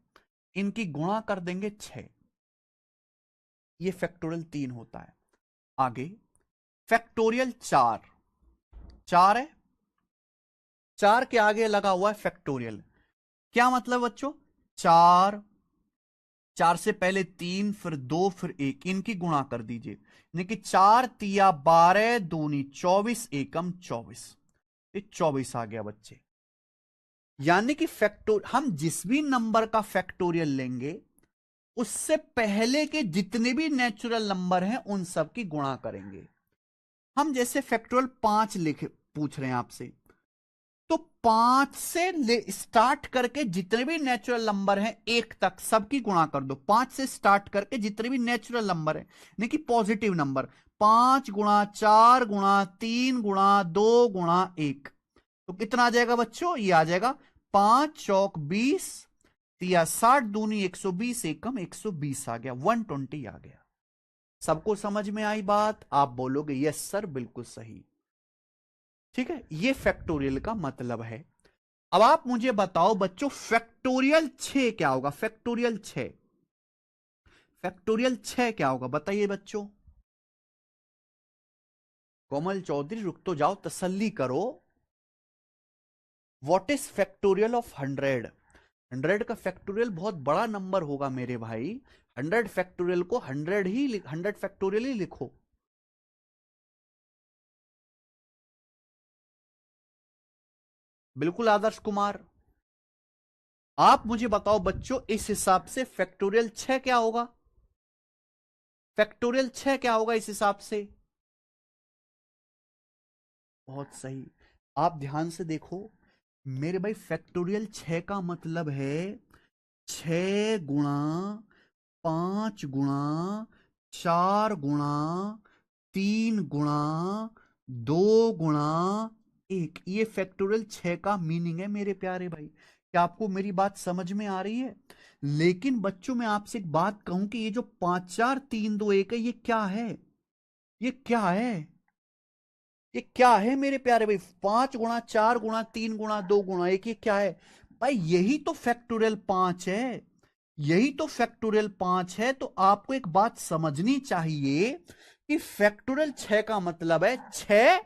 इनकी गुणा कर देंगे 6, ये फैक्टोरियल 3 होता है। आगे फैक्टोरियल 4, 4 है, 4 के आगे लगा हुआ है फैक्टोरियल। क्या मतलब बच्चों? 4, 4 से पहले 3, फिर 2, फिर 1, इनकी गुणा कर दीजिए, यानी कि 4 तिया 12, दूनी 24, एकम 24, ये 24 आ गया बच्चे। यानी कि हम जिस भी नंबर का फैक्टोरियल लेंगे उससे पहले के जितने भी नेचुरल नंबर हैं उन सब की गुणा करेंगे। हम जैसे फैक्टोरियल 5 लिखे पूछ रहे हैं आपसे, तो 5 से स्टार्ट करके जितने भी नेचुरल नंबर हैं 1 तक सबकी गुणा कर दो। 5 से स्टार्ट करके जितने भी नेचुरल नंबर हैं, यानी कि पॉजिटिव नंबर, 5 गुणा 4 गुणा 3 गुणा 2 गुणा 1, तो कितना आ जाएगा बच्चों? ये आ जाएगा 5 चौक 20, तिया 60, दूनी 120, एकम 120 आ गया, 120 आ गया। सबको समझ में आई बात? आप बोलोगे यस सर बिल्कुल सही। ठीक है, ये फैक्टोरियल का मतलब है। अब आप मुझे बताओ बच्चों फैक्टोरियल 6 क्या होगा? फैक्टोरियल 6, फैक्टोरियल 6 क्या होगा बताइए बच्चों? कोमल चौधरी रुक तो जाओ, तसल्ली करो। What is factorial of 100? 100 का फैक्टोरियल बहुत बड़ा नंबर होगा मेरे भाई। 100 फैक्टोरियल को 100 फैक्टोरियल ही लिखो। बिल्कुल आदर्श कुमार। आप मुझे बताओ बच्चों इस हिसाब से फैक्टोरियल 6 क्या होगा? फैक्टोरियल 6 क्या होगा इस हिसाब से? बहुत सही। आप ध्यान से देखो मेरे भाई, फैक्टोरियल 6 का मतलब है 6 गुणा 5 गुणा 4 गुणा 3 गुणा 2 गुणा 1, ये फैक्टोरियल 6 का मीनिंग है मेरे प्यारे भाई। क्या आपको मेरी बात समझ में आ रही है? लेकिन बच्चों मैं आपसे एक बात कहूं कि ये जो 5 4 3 2 1 है, ये क्या है? ये क्या है? ये क्या है मेरे प्यारे भाई? 5 गुणा 4 गुणा 3 गुणा 2 गुणा 1, ये क्या है भाई? यही तो फैक्टोरियल 5 है, यही तो फैक्टोरियल 5 है। तो आपको एक बात समझनी चाहिए कि फैक्टोरियल 6 का मतलब है 6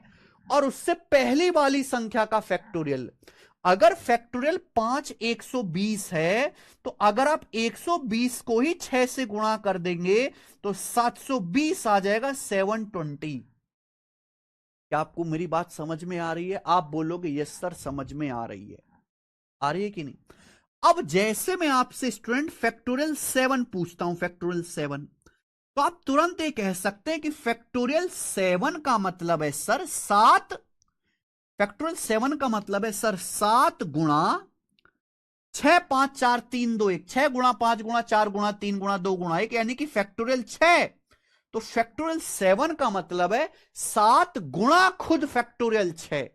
और उससे पहली वाली संख्या का फैक्टोरियल। अगर फैक्टोरियल 5 120 है, तो अगर आप 120 को ही 6 से गुणा कर देंगे तो 720 आ जाएगा, 720। क्या आपको मेरी बात समझ में आ रही है? आप बोलोगे यस सर समझ में आ रही है। आ रही है कि नहीं? अब जैसे मैं आपसे स्टूडेंट फैक्टोरियल 7 पूछता हूं, फैक्टोरियल 7, तो आप तुरंत ये कह सकते हैं कि फैक्टोरियल 7 का मतलब है सर 7। फैक्टोरियल 7 का मतलब है सर 7 गुणा 6 5 4 3 2 1, 6 गुणा 5 गुणा 4 गुणा 3 गुणा 2 गुणा 1, यानी कि फैक्टोरियल 6। तो फैक्टोरियल 7 का मतलब है 7 गुणा खुद फैक्टोरियल 6।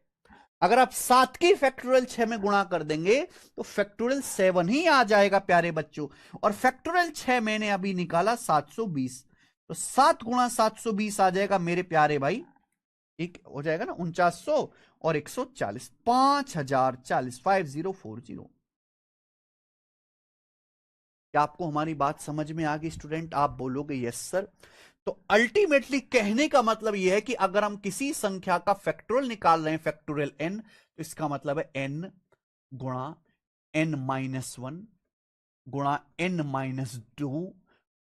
अगर आप 7 की फैक्टोरियल 6 में गुणा कर देंगे तो फैक्टोरियल 7 ही आ जाएगा प्यारे बच्चों। और फैक्टोरियल 6 मैंने अभी निकाला 720, तो 7 गुणा 720 आ जाएगा मेरे प्यारे भाई, एक हो जाएगा ना 4900 और 140, 5040, 5040। क्या आपको हमारी बात समझ में आ गई स्टूडेंट? आप बोलोगे यस सर। तो अल्टीमेटली कहने का मतलब यह है कि अगर हम किसी संख्या का फैक्टोरियल निकाल रहे हैं, फैक्टोरियल n, तो इसका मतलब है n गुणा n-1 गुणा n-2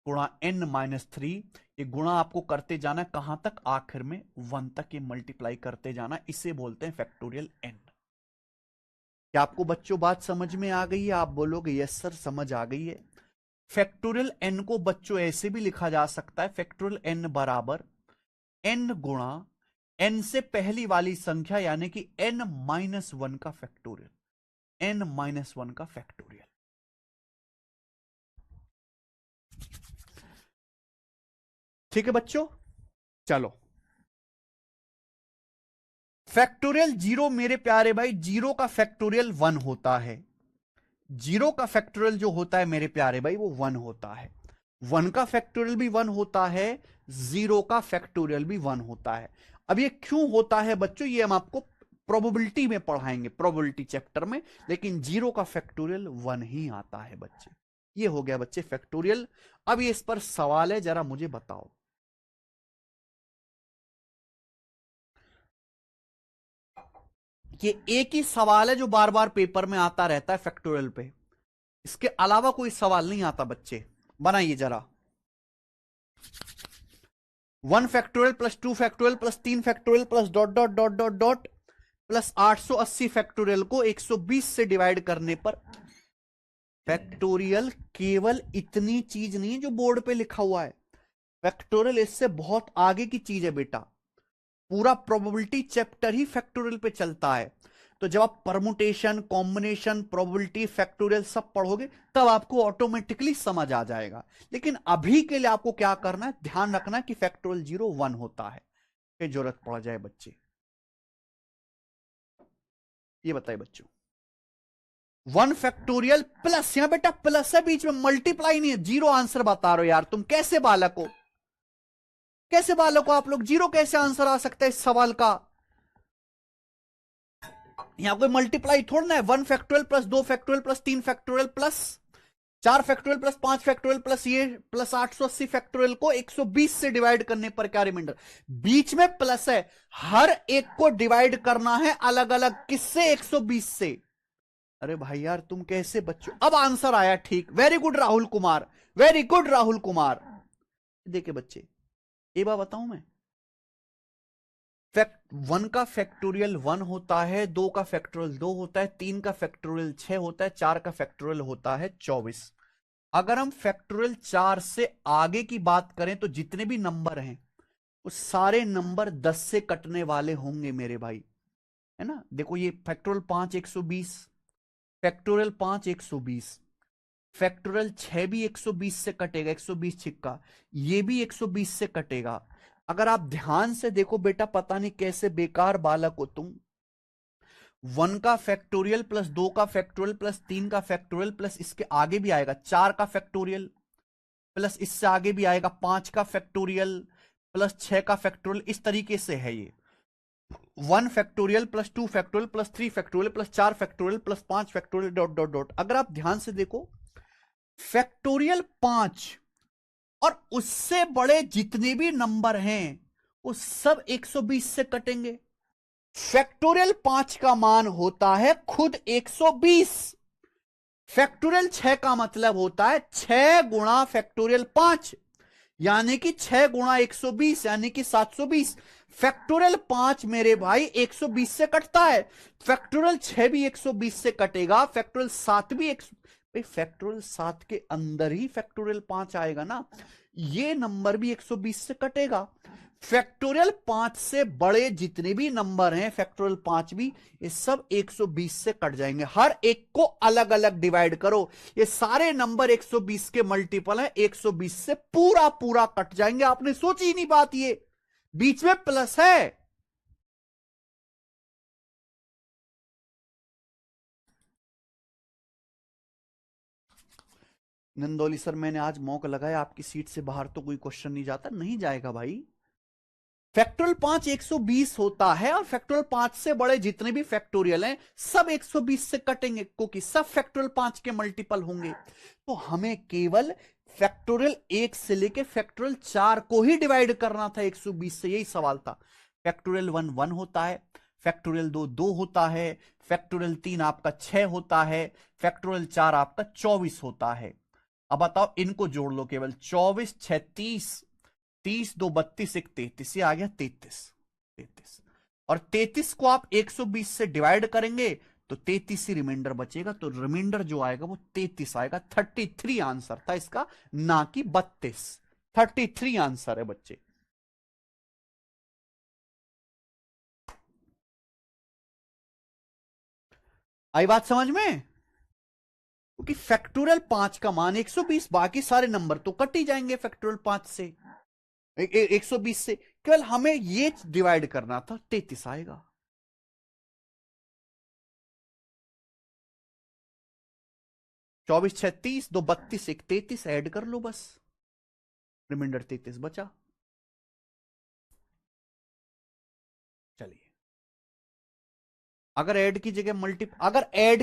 गुणा n-3। ये गुणा आपको करते जाना, कहां तक? आखिर में 1 तक ये मल्टीप्लाई करते जाना, इसे बोलते हैं फैक्टोरियल n। क्या आपको बच्चों बात समझ में आ गई है? आप बोलोगे यस सर समझ आ गई है। फैक्टोरियल n को बच्चों ऐसे भी लिखा जा सकता है, फैक्टोरियल n बराबर n गुणा n से पहली वाली संख्या यानी कि n-1 का फैक्टोरियल। n-1 का फैक्टोरियल। ठीक है बच्चों, चलो फैक्टोरियल जीरो मेरे प्यारे भाई, जीरो का फैक्टोरियल 1 होता है। जीरो का फैक्टोरियल जो होता है मेरे प्यारे भाई वो 1 होता है। 1 का फैक्टोरियल भी 1 होता है, जीरो का फैक्टोरियल भी 1 होता है। अब ये क्यों होता है बच्चों, ये हम आपको प्रोबेबिलिटी में पढ़ाएंगे, प्रोबेबिलिटी चैप्टर में। लेकिन जीरो का फैक्टोरियल 1 ही आता है बच्चे। ये हो गया बच्चे फैक्टोरियल। अब ये इस पर सवाल है, जरा मुझे बताओ। ये एक ही सवाल है जो बार बार पेपर में आता रहता है फैक्टोरियल पे, इसके अलावा कोई सवाल नहीं आता बच्चे। बनाइए जरा। 1 factorial plus 2 factorial plus 3 factorial plus dot dot dot dot dot plus 880 factorial को 120 से डिवाइड करने पर फैक्टोरियल केवल इतनी चीज नहीं है जो बोर्ड पे लिखा हुआ है। फैक्टोरियल इससे बहुत आगे की चीज है बेटा। पूरा प्रोबेबिलिटी चैप्टर ही फैक्टोरियल पे चलता है। तो जब आप परमुटेशन, कॉम्बिनेशन, प्रोबेबिलिटी, फैक्टोरियल सब पढ़ोगे तब आपको ऑटोमेटिकली समझ आ जाएगा। लेकिन अभी के लिए आपको क्या करना है, ध्यान रखना कि फैक्टोरियल 0 1 होता है, फिर जरूरत पड़ जाए बच्चे। ये बताइए बच्चों, 1 फैक्टोरियल प्लस, यहां बेटा प्लस है बीच में, मल्टीप्लाई नहीं है। जीरो आंसर बता रहे हो यार तुम, कैसे बालक हो, कैसे बालक हो आप लोग, जीरो कैसे आंसर आ सकता है इस सवाल का। यहां कोई मल्टीप्लाई थोड़ा ना है। 1 factorial plus 2 factorial plus 3 factorial plus 4 factorial plus 5 factorial plus ये प्लस 880 फैक्टोरियल को 120 से डिवाइड करने पर क्या रिमाइंडर, बीच में प्लस है। हर एक को डिवाइड करना है अलग अलग, किससे, 120 से। अरे भाई यार तुम कैसे बच्चों, अब आंसर आया ठीक, very good Rahul Kumar, very good Rahul Kumar. देखिए बच्चे, ये बात बताऊं मैं, फैक्ट 1 का फैक्टोरियल 1 होता है, 2 का फैक्टोरियल 2 होता है, 3 का फैक्टोरियल 6 होता है, 4 का फैक्टोरियल होता है 24। अगर हम फैक्टोरियल 4 से आगे की बात करें तो जितने भी नंबर हैं वो सारे नंबर 10 से कटने वाले होंगे मेरे भाई, है ना। देखो ये फैक्टोरियल 5 120, फैक्टोरियल 5 120, फैक्टोरियल 6 भी 120 से कटेगा, 120 छिक्का, ये भी 120 से कटेगा। अगर आप ध्यान से देखो बेटा, पता नहीं कैसे बेकार बालक हो तुम, 1 का फैक्टोरियल प्लस 2 का फैक्टोरियल प्लस 3 का फैक्टोरियल प्लस इसके आगे भी आएगा 4 का फैक्टोरियल प्लस इससे आगे भी आएगा 5 का फैक्टोरियल प्लस 6 का फैक्टोरियल, इस तरीके से है ये। 1 factorial plus 2 factorial plus 3 factorial plus 4 factorial plus 5 factorial dot dot dot. अगर आप ध्यान से देखो, फैक्टोरियल 5 और उससे बड़े जितने भी नंबर हैं वो सब 120 से कटेंगे। फैक्टोरियल 5 का मान होता है खुद 120। फैक्टोरियल 6 का मतलब होता है 6 गुणा फैक्टोरियल 5, यानी कि 6 गुणा 120 यानी कि 720। फैक्टोरियल 5 मेरे भाई 120 से कटता है, फैक्टोरियल 6 भी 120 से कटेगा, फैक्टोरियल 7 भी फैक्टोरियल 7 के अंदर ही फैक्टोरियल 5 आएगा ना, ये नंबर भी 120 से कटेगा। फैक्टोरियल 5 से बड़े जितने भी नंबर हैं, फैक्टोरियल 5 भी, ये सब 120 से कट जाएंगे। हर एक को अलग अलग डिवाइड करो, ये सारे नंबर 120 के मल्टीपल हैं, 120 से पूरा पूरा कट जाएंगे। आपने सोची ही नहीं बात, ये बीच में प्लस है। नंदोली सर, मैंने आज मौका लगाया, आपकी सीट से बाहर तो कोई क्वेश्चन नहीं जाता, नहीं जाएगा भाई। फैक्टोरियल 5 120 होता है और फैक्टोरियल 5 से बड़े जितने भी फैक्टोरियल हैं सब 120 से कटेंगे, क्योंकि सब फैक्टोरियल 5 के मल्टीपल होंगे। तो हमें केवल फैक्टोरियल 1 से लेके फैक्टोरियल 4 को ही डिवाइड करना था 120 से, यही सवाल था। फैक्टोरियल 1 1 होता है, फैक्टोरियल 2 2 होता है, फैक्टोरियल 3 आपका 6 होता है, फैक्टोरियल 4 आपका 24 होता है। अब बताओ इनको जोड़ लो, केवल 24 6 30, 30 2 32 1 33, ये आ गया 33 33। और 33 को आप 120 से डिवाइड करेंगे तो 33 ही रिमाइंडर बचेगा, तो रिमाइंडर जो आएगा वो 33 आएगा। 33 आंसर था इसका, ना कि 32। 33 आंसर है बच्चे। आई बात समझ में? क्योंकि फैक्टोरियल 5 का मान 120, बाकी सारे नंबर तो कट ही जाएंगे फैक्टोरियल 5 से, 120 से। केवल हमें ये डिवाइड करना था, 33 आएगा। चौबीस 36, 2 32, 1 33, ऐड कर लो बस, रिमाइंडर 33 बचा। चलिए, अगर ऐड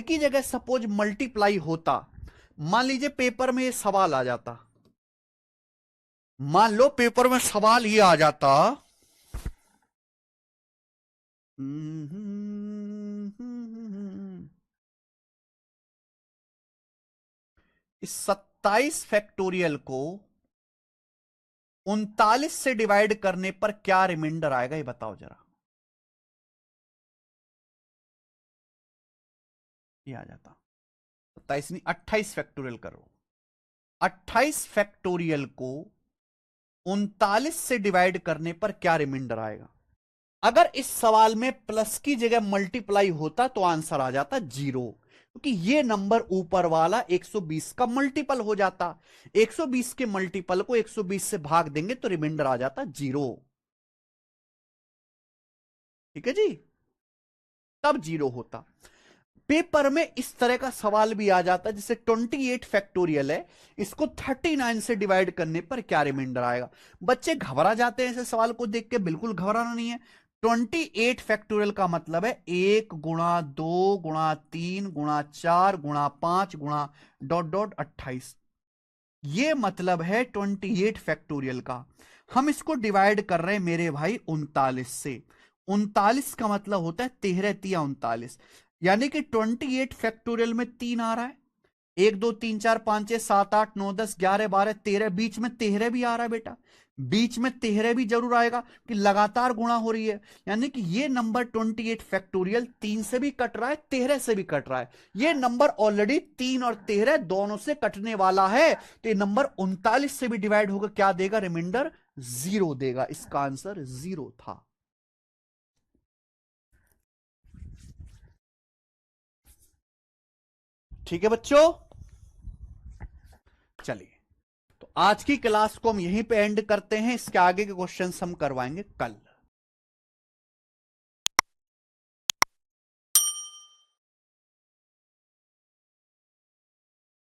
की जगह सपोज मल्टीप्लाई होता, मान लीजिए पेपर में ये सवाल आ जाता, मान लो पेपर में सवाल ये आ जाता, इस 27 फैक्टोरियल को 39 से डिवाइड करने पर क्या रिमाइंडर आएगा, ये बताओ जरा। ये आ जाता 27 नहीं, 28 फैक्टोरियल करो। 28 फैक्टोरियल को 39 से डिवाइड करने पर क्या रिमाइंडर आएगा? अगर इस सवाल में प्लस की जगह मल्टीप्लाई होता तो आंसर आ जाता 0, क्योंकि ये नंबर ऊपर वाला 120 का मल्टीपल हो जाता। 120 के मल्टीपल को 120 से भाग देंगे तो रिमाइंडर आ जाता 0। ठीक है जी, तब 0 होता। पेपर में इस तरह का सवाल भी आ जाता है, जैसे 28 फैक्टोरियल है, इसको 39 से डिवाइड करने पर क्या रिमाइंडर आएगा। बच्चे घबरा जाते हैं ऐसे सवाल को देख के, बिल्कुल घबराना नहीं है। 28 फैक्टोरियल का मतलब है 1 गुणा 2 गुणा 3 गुणा 4 गुणा 5 गुणा डॉट डॉट 28, ये मतलब है 28 फैक्टोरियल का। हम इसको डिवाइड कर रहे हैं मेरे भाई 39 से। 39 का मतलब होता है 13 तिया 39, यानी कि 28 फैक्टोरियल में 3 आ रहा है, 1 2 3 4 5 6 7 8 9 10 11 12 13, बीच में 13 भी आ रहा है बेटा, बीच में 13 भी जरूर आएगा कि लगातार गुणा हो रही है। यानी कि ये नंबर 28 फैक्टोरियल 3 से भी कट रहा है, 13 से भी कट रहा है। ये नंबर ऑलरेडी 3 और 13 दोनों से कटने वाला है, तो ये नंबर 39 से भी डिवाइड होकर क्या देगा, रिमाइंडर 0 देगा। इसका आंसर 0 था। ठीक है बच्चों, चलिए तो आज की क्लास को हम यहीं पे एंड करते हैं। इसके आगे के क्वेश्चंस हम करवाएंगे कल।